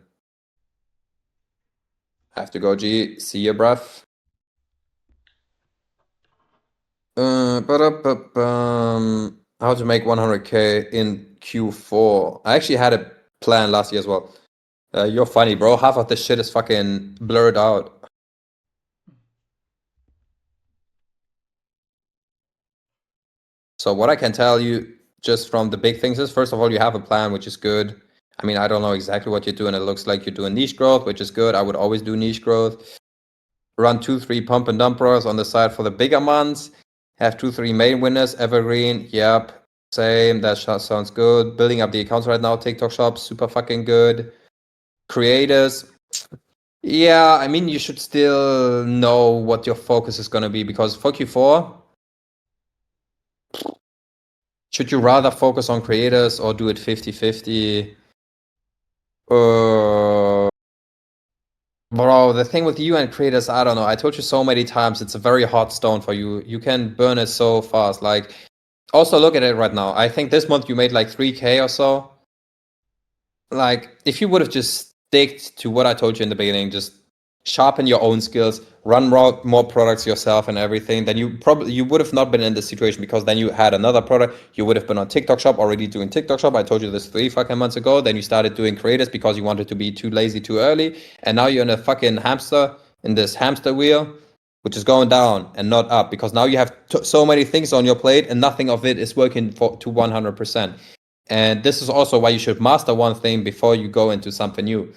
I have to go, G. See you, bruv. How to make 100K in Q4. I actually had a plan last year as well. You're funny, bro. Half of this shit is fucking blurred out. So what I can tell you just from the big things is, first of all, you have a plan, which is good. I mean, I don't know exactly what you're doing. It looks like you're doing niche growth, which is good. I would always do niche growth. Run 2-3 pump and dump products on the side for the bigger months. Have 2-3 main winners, evergreen. Yep, same. That sounds good. Building up the accounts right now. TikTok shop, super fucking good. Creators. Yeah, I mean, you should still know what your focus is going to be, because for Q4, should you rather focus on creators or do it 50-50? Bro, the thing with you and creators, I don't know. I told you so many times, it's a very hot stone for you. You can burn it so fast. Like, also look at it right now. I think this month you made like 3K or so. Like, if you would have just sticked to what I told you in the beginning, just sharpen your own skills, run more products yourself and everything, then you would have not been in this situation, because then you had another product. You would have been on TikTok shop, already doing TikTok shop. I told you this 3 fucking months ago. Then you started doing creators because you wanted to be too lazy too early, and now you're in a fucking this hamster wheel, which is going down and not up, because now you have so many things on your plate and nothing of it is working to 100%. And this is also why you should master one thing before you go into something new.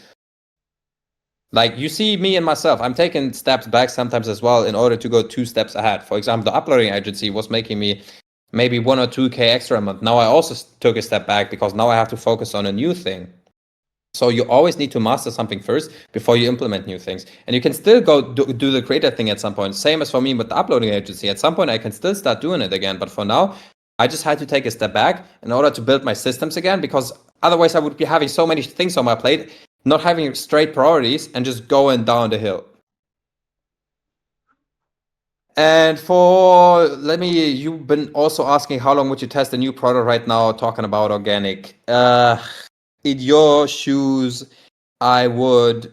Like, you see me and myself, I'm taking steps back sometimes as well in order to go 2 steps ahead. For example, the uploading agency was making me maybe 1 or 2K extra a month. Now I also took a step back because now I have to focus on a new thing. So you always need to master something first before you implement new things. And you can still go do the creator thing at some point. Same as for me with the uploading agency. At some point I can still start doing it again. But for now, I just had to take a step back in order to build my systems again, because otherwise I would be having so many things on my plate, not having straight priorities, and just going down the hill. And you've been also asking how long would you test a new product right now, talking about organic. In your shoes, I would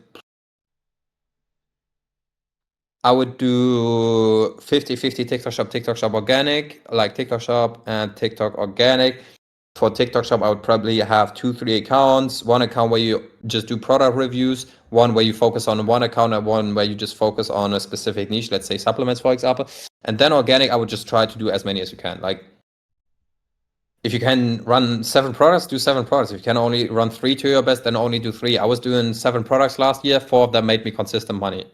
do 50-50 TikTok shop organic, like TikTok shop and TikTok organic. For TikTok shop, I would probably have 2-3 accounts. One account where you just do product reviews, one where you focus on one account, and one where you just focus on a specific niche, let's say supplements, for example. And then organic, I would just try to do as many as you can. Like, if you can run 7 products, do 7 products. If you can only run 3 to your best, then only do 3. I was doing 7 products last year. 4 of them made me consistent money.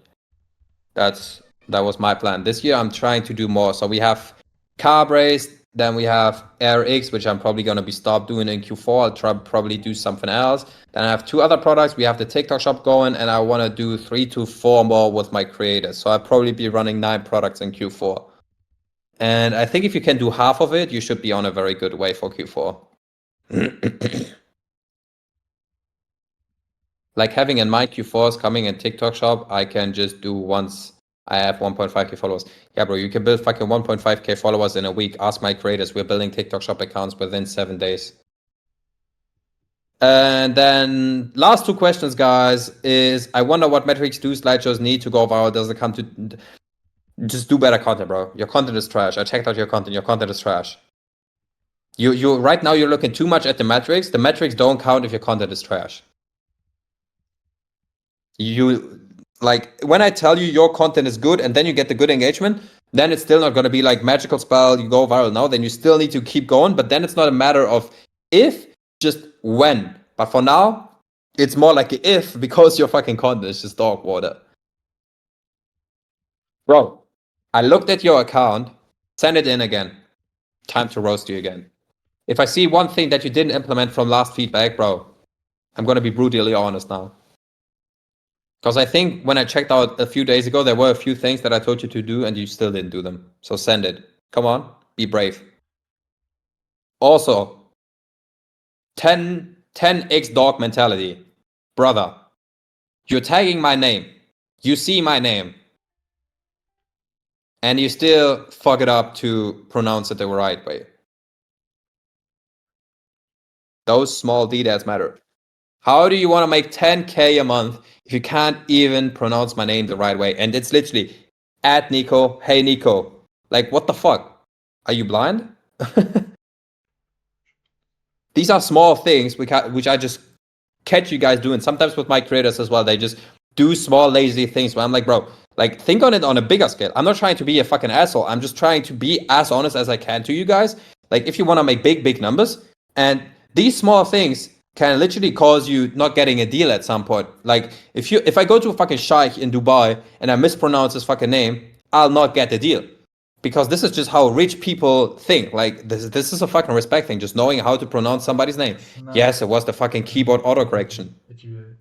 That was my plan. This year, I'm trying to do more. So we have carb race, then we have RX, which I'm probably going to be stopped doing in Q4. I'll probably do something else. Then I have 2 other products. We have the TikTok shop going, and I want to do 3 to 4 more with my creators. So I'll probably be running 9 products in Q4. And I think if you can do half of it, you should be on a very good way for Q4. Like, having in mind Q4 is coming in TikTok shop, I can just do once I have 1.5K followers. Yeah, bro, you can build fucking 1.5K followers in a week. Ask my creators. We're building TikTok shop accounts within 7 days. And then last 2 questions, guys, is I wonder what metrics do slideshows need to go viral? Does it come to just do better content, bro? Your content is trash. I checked out your content. Your content is trash. You right now you're looking too much at the metrics. The metrics don't count if your content is trash. You, like, when I tell you your content is good and then you get the good engagement, then it's still not going to be like magical spell, you go viral now. Then you still need to keep going, but then it's not a matter of if, just when. But for now, it's more like a if, because your fucking content is just dog water. Bro, I looked at your account. Send it in again. Time to roast you again. If I see one thing that you didn't implement from last feedback, bro, I'm going to be brutally honest now. Because I think when I checked out a few days ago, there were a few things that I told you to do and you still didn't do them. So send it. Come on, be brave. Also, 10x dog mentality. Brother, you're tagging my name. You see my name. And you still fuck it up to pronounce it the right way. Those small details matter. How do you want to make 10K a month if you can't even pronounce my name the right way? And it's literally at Niko, hey Niko. Like, what the fuck? Are you blind? These are small things which I just catch you guys doing. Sometimes with my creators as well, they just do small lazy things where I'm like, bro, like think on it on a bigger scale. I'm not trying to be a fucking asshole. I'm just trying to be as honest as I can to you guys. Like if you want to make big numbers, and these small things can literally cause you not getting a deal at some point. Like if I go to a fucking sheikh in Dubai and I mispronounce his fucking name, I'll not get the deal. Because this is just how rich people think. Like this is a fucking respect thing, just knowing how to pronounce somebody's name. Yes, it was the fucking keyboard autocorrection.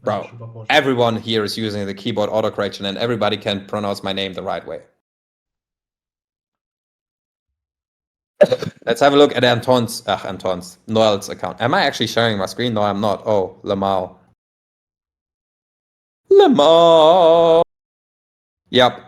Bro, everyone here is using the keyboard autocorrection and everybody can pronounce my name the right way. Let's have a look at Noel's account. Am I actually sharing my screen? No, I'm not. Oh, Lamau. Yep.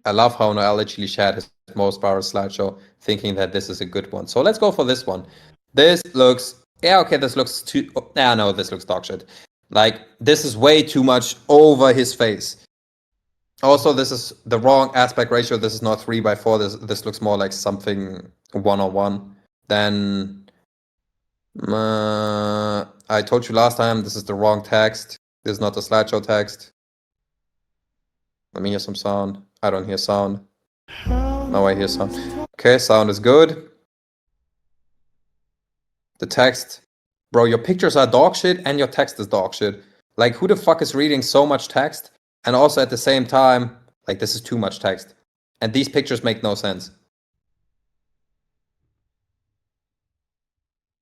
I love how Noel literally shared his most viral slideshow, thinking that this is a good one. So let's go for this one. This looks, yeah, okay, this looks too, no, this looks dog shit. Like, this is way too much over his face. Also, this is the wrong aspect ratio. This is not 3:4. This looks more like something 1:1. Then, I told you last time, this is the wrong text. This is not the slideshow text. Let me hear some sound. I don't hear sound. Now I hear sound. Okay, sound is good. The text. Bro, your pictures are dog shit and your text is dog shit. Like, who the fuck is reading so much text? And also at the same time, like, this is too much text. And these pictures make no sense.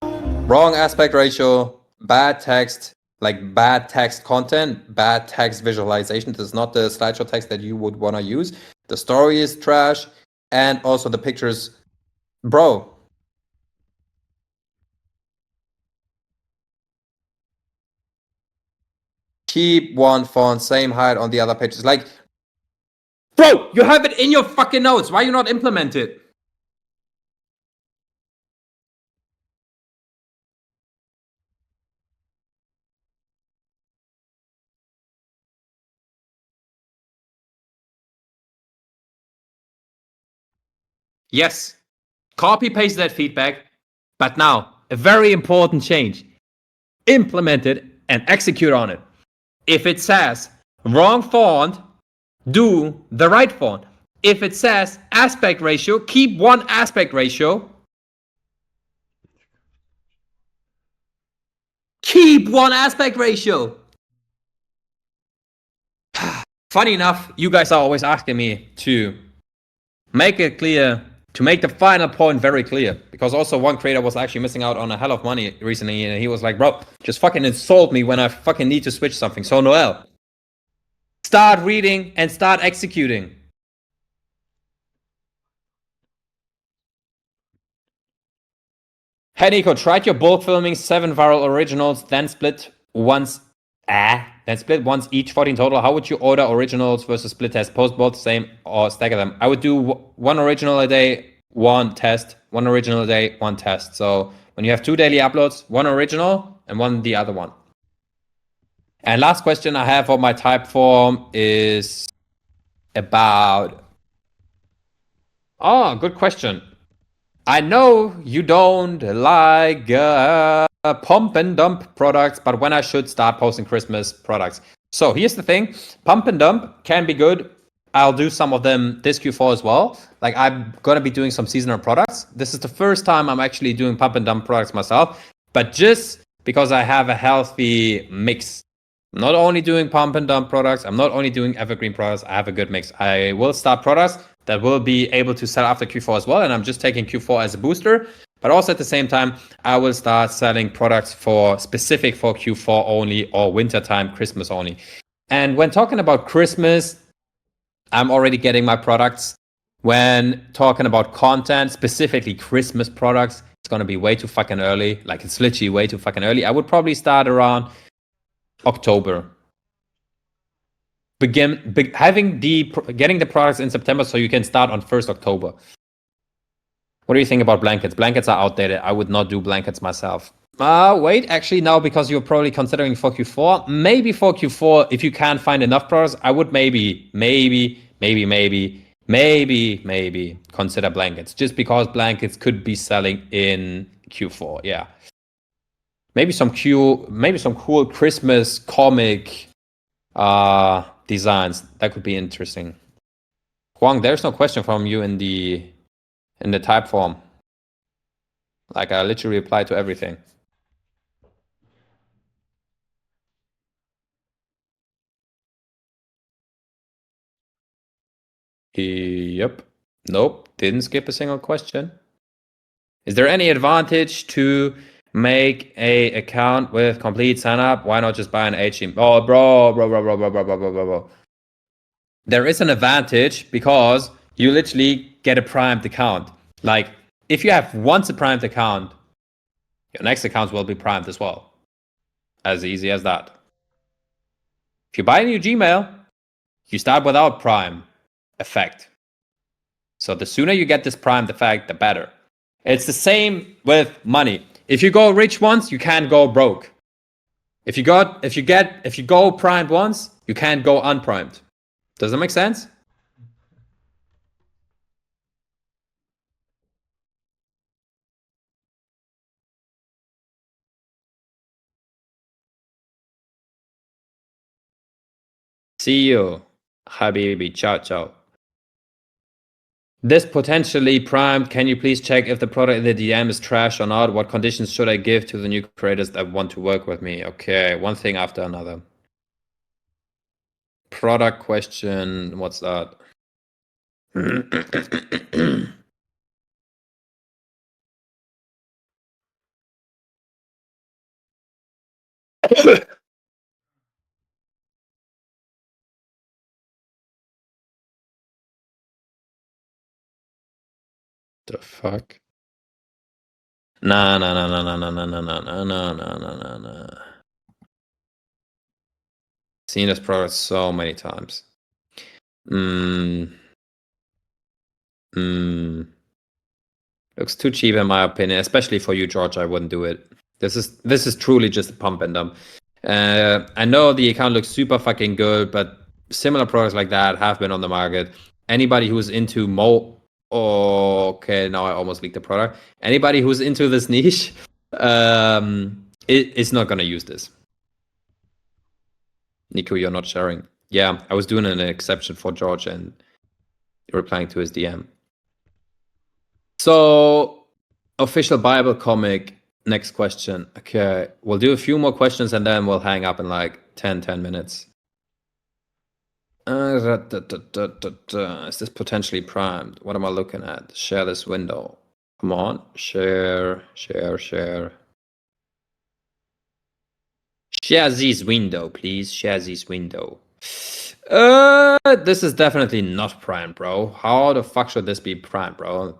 Wrong aspect ratio, bad text, like bad text content, bad text visualization. This is not the slideshow text that you would want to use. The story is trash. And also the pictures, bro. Keep one font, same height on the other pages. Like, bro, you have it in your fucking notes. Why you not implement it? Yes, copy paste that feedback, but now a very important change. Implement it and execute on it. If it says wrong font, do the right font. If it says aspect ratio, keep one aspect ratio. Keep one aspect ratio. Funny enough, you guys are always asking me to make it clear, to make the final point very clear. Because also one creator was actually missing out on a hell of money recently, and he was like, bro, just fucking insult me when I fucking need to switch something. So Noel, start reading and start executing. Hey Niko, tried your bulk filming 7 viral originals, then split once each 14 total. How would you order originals versus split test? Post both the same or stagger them? I would do one original a day, one test, one original a day, one test. So when you have 2 daily uploads, one original and one the other one. And last question I have for my type form is about, oh, good question. I know you don't like pump and dump products, but when I should start posting Christmas products. So here's the thing. Pump and dump can be good. I'll do some of them this Q4 as well. Like I'm going to be doing some seasonal products. This is the first time I'm actually doing pump and dump products myself, but just because I have a healthy mix. I'm not only doing pump and dump products. I'm not only doing evergreen products. I have a good mix. I will start products that will be able to sell after Q4 as well. And I'm just taking Q4 as a booster. But also at the same time, I will start selling products for specific for Q4 only or wintertime, Christmas only. And when talking about Christmas, I'm already getting my products. When talking about content, specifically Christmas products, it's going to be way too fucking early. Like, it's literally way too fucking early. I would probably start around October. Getting the products in September so you can start on 1st October. What do you think about blankets? Blankets are outdated. I would not do blankets myself. Wait, actually, now because you're probably considering for Q4, maybe for Q4, if you can't find enough products, I would maybe consider blankets, just because blankets could be selling in Q4. Yeah, maybe some cool Christmas comic designs that could be interesting. Huang, there's no question from you in the type form. Like, I literally reply to everything. Yep. Nope. Didn't skip a single question. Is there any advantage to make a account with complete sign up? Why not just buy an HTML? Oh, bro. There is an advantage because you literally get a primed account. Like, if you have once a primed account, your next account will be primed as well. As easy as that. If you buy a new Gmail, you start without prime effect. So the sooner you get this primed effect, the better. It's the same with money. If you go rich once, you can't go broke. If you go primed once, you can't go unprimed. Does that make sense? See you, Habibi. Ciao, ciao. This potentially primed. Can you please check if the product in the DM is trash or not? What conditions should I give to the new creators that want to work with me? Okay, one thing after another. Product question. What's that? The fuck? Nah. Seen this product so many times. Looks too cheap in my opinion, especially for you, George. I wouldn't do it. This is truly just a pump and dump. I know the account looks super fucking good, but similar products like that have been on the market. Anybody who's into okay, now I almost leaked the product. Anybody who's into this niche, it's not gonna use this. Niko, you're not sharing. Yeah, I was doing an exception for George and replying to his DM. So, official Bible comic. Next question. Okay, we'll do a few more questions and then we'll hang up in like 10 minutes. Is this potentially primed? What am I looking at? Share this window. Come on, share. Share this window, please. Share this window. This is definitely not primed, bro. How the fuck should this be primed, bro?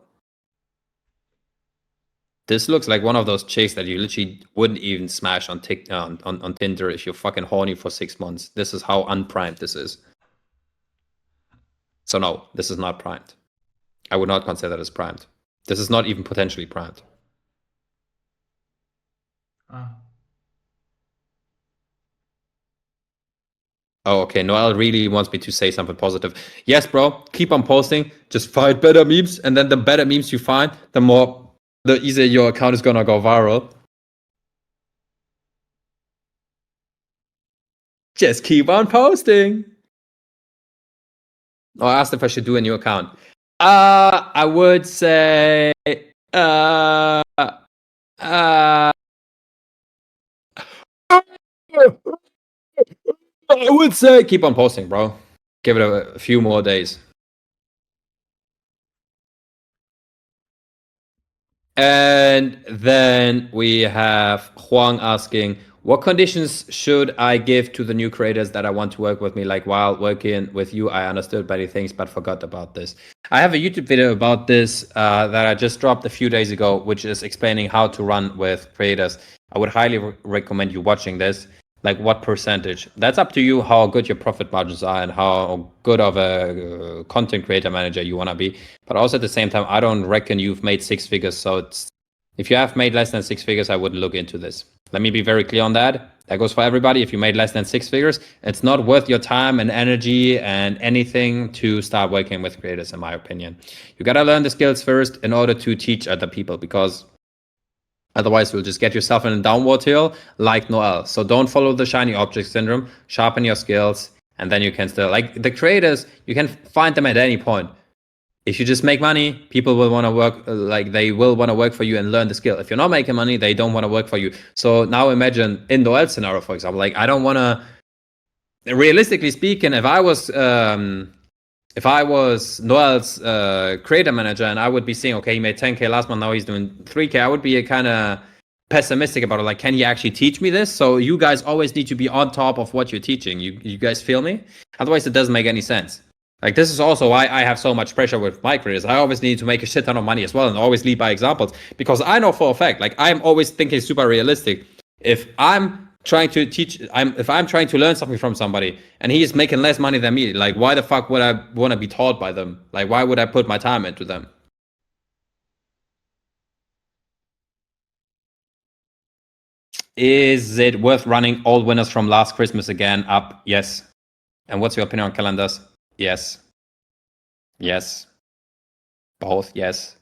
This looks like one of those chicks that you literally wouldn't even smash on Tinder if you're fucking horny for 6 months. This is how unprimed this is. So no, this is not primed. I would not consider this primed. This is not even potentially primed. Oh, okay. Noel really wants me to say something positive. Yes, bro. Keep on posting. Just find better memes, and then the better memes you find, the easier your account is gonna go viral. Just keep on posting. Oh, I asked if I should do a new account. I would say I would say keep on posting, bro. Give it a few more days. And then we have Huang asking, what conditions should I give to the new creators that I want to work with me? Like while working with you, I understood many things but forgot about this. I have a YouTube video about this that I just dropped a few days ago, which is explaining how to run with creators. I would highly recommend you watching this. Like what percentage? That's up to you how good your profit margins are and how good of a content creator manager you want to be. But also at the same time, I don't reckon you've made six figures. So it's, if you have made less than six figures, I wouldn't look into this. Let me be very clear on that. That goes for everybody. If you made less than six figures, it's not worth your time and energy and anything to start working with creators, in my opinion. You got to learn the skills first in order to teach other people, because otherwise, you'll just get yourself in a downward hill like Noel. So don't follow the shiny object syndrome. Sharpen your skills, and then you can still, like the creators, you can find them at any point. If you just make money, people will want to work, like they will want to work for you and learn the skill. If you're not making money, they don't want to work for you. So now imagine in Noel's scenario, for example, like I don't want to, realistically speaking, if I was Noel's creator manager and I would be seeing, okay, he made 10K last month, now he's doing 3K, I would be kind of pessimistic about it. Like, can he actually teach me this? So you guys always need to be on top of what you're teaching. You guys feel me? Otherwise, it doesn't make any sense. Like, this is also why I have so much pressure with my creators. I always need to make a shit ton of money as well and always lead by examples, because I know for a fact, like, I'm always thinking super realistic. If I'm trying to teach, if I'm trying to learn something from somebody and he is making less money than me, like why the fuck would I want to be taught by them? Like why would I put my time into them? Is it worth running all winners from last Christmas again up? Yes. And what's your opinion on calendars? Yes. Yes. Both. Yes.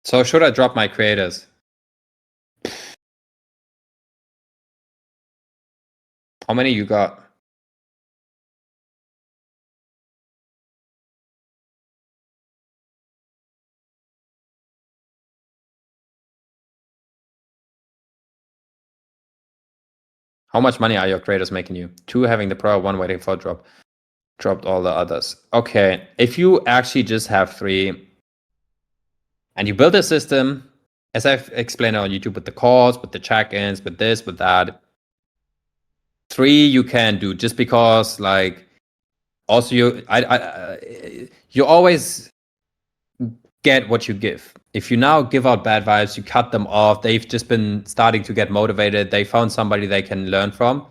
So should I drop my creators? How many you got? How much money are your creators making you? 2 having the pro, 1 waiting for a drop. Dropped all the others. Okay, if you actually just have 3 and you build a system, as I've explained on YouTube, with the calls, with the check-ins, with this, with that, 3 you can do, just because like also you always get what you give. If you now give out bad vibes, you cut them off. They've just been starting to get motivated. They found somebody they can learn from.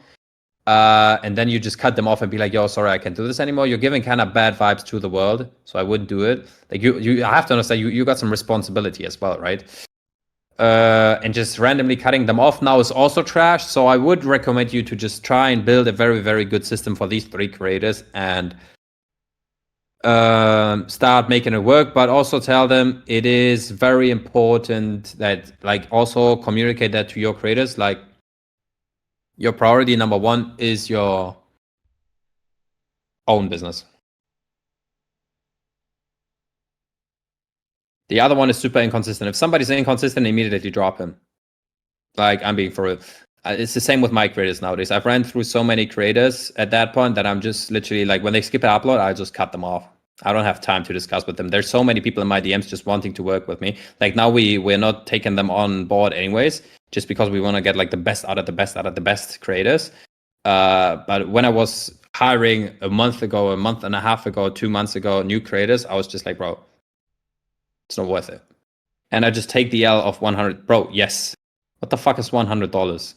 And then you just cut them off and be like, yo, sorry, I can't do this anymore. You're giving kind of bad vibes to the world. So I wouldn't do it. Like you have to understand, you got some responsibility as well, right? And just randomly cutting them off now is also trash. So I would recommend you to just try and build a very, very good system for these 3 creators and start making it work. But also tell them it is very important that, like, also communicate that to your creators. Like, your priority number 1 is your own business. The other one is super inconsistent. If somebody's inconsistent, immediately drop him. Like, I'm being for real. It's the same with my creators nowadays. I've ran through so many creators at that point that I'm just literally like, when they skip an upload, I just cut them off. I don't have time to discuss with them. There's so many people in my DMs just wanting to work with me. Like, now we're not taking them on board anyways, just because we want to get like the best out of the best out of the best creators. But when I was hiring a month ago, a month and a half ago, 2 months ago, new creators, I was just like, bro, it's not worth it. And I just take the L of 100. Bro, yes. What the fuck is $100?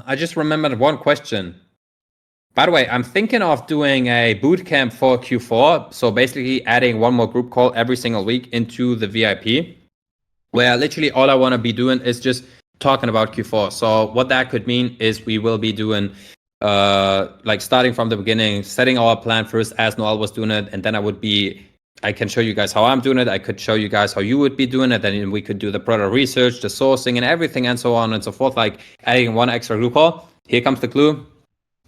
I just remembered one question. By the way, I'm thinking of doing a bootcamp for Q4. So basically adding one more group call every single week into the VIP, where literally all I want to be doing is just talking about Q4. So what that could mean is we will be doing like starting from the beginning, setting our plan first as Noel was doing it, and then I can show you guys how I'm doing it. I could show you guys how you would be doing it. Then we could do the product research, the sourcing, and everything, and so on and so forth. Like adding one extra group call. Here comes the clue.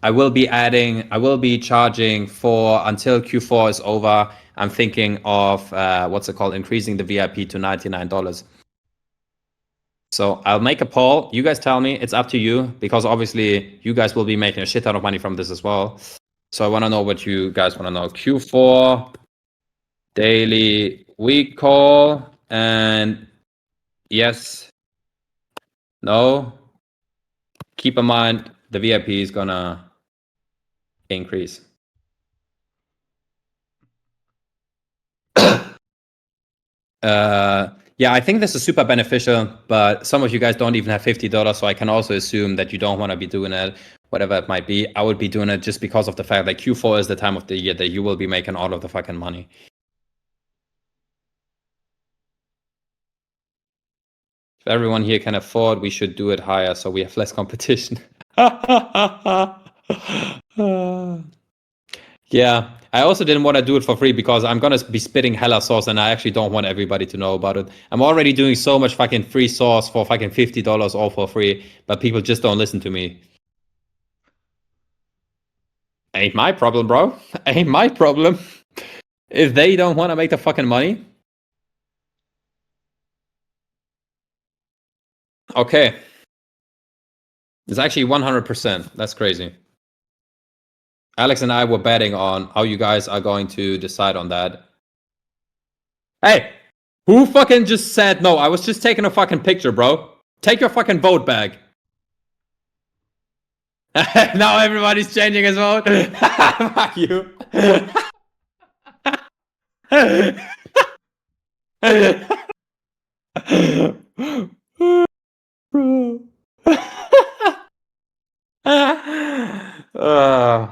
I will be charging for, until Q4 is over, I'm thinking of what's it called, increasing the VIP to $99. So I'll make a poll. You guys tell me. It's up to you, because obviously you guys will be making a shit ton of money from this as well. So I want to know what you guys want to know. Q4 daily week call, and yes, no. Keep in mind the VIP is gonna increase. Yeah, I think this is super beneficial, but some of you guys don't even have $50, so I can also assume that you don't want to be doing it, whatever it might be. I would be doing it just because of the fact that Q4 is the time of the year that you will be making all of the fucking money. If everyone here can afford, we should do it higher so we have less competition. Yeah, I also didn't want to do it for free because I'm gonna be spitting hella sauce and I actually don't want everybody to know about it. I'm already doing so much fucking free sauce for fucking $50 all for free, but people just don't listen to me. Ain't my problem, bro. Ain't my problem. If they don't want to make the fucking money. Okay. It's actually 100%. That's crazy. Alex and I were betting on how you guys are going to decide on that. Hey, who fucking just said no? I was just taking a fucking picture, bro. Take your fucking vote back. Now everybody's changing his vote. Fuck you. Bro.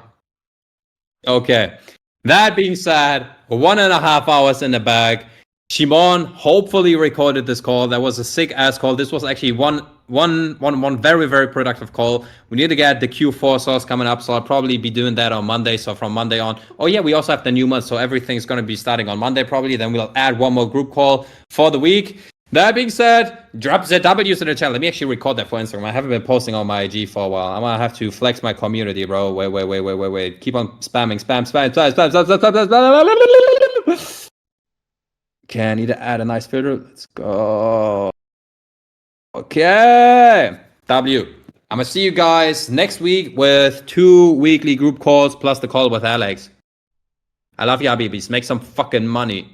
Okay. That being said, 1.5 hours in the bag. Shimon hopefully recorded this call. That was a sick ass call. This was actually one very, very productive call. We need to get the Q4 sauce coming up, so I'll probably be doing that on Monday. So from Monday on. Oh yeah, we also have the new month, so everything's gonna be starting on Monday probably. Then we'll add one more group call for the week. That being said, drop the W's in the channel. Let me actually record that for Instagram. I haven't been posting on my IG for a while. I'm gonna have to flex my community, bro. Wait. Keep on spamming, spam. Okay, I need to add a nice filter. Let's go. Okay. W. I'm gonna see you guys next week with 2 weekly group calls plus the call with Alex. I love you, Habibis. Make some fucking money.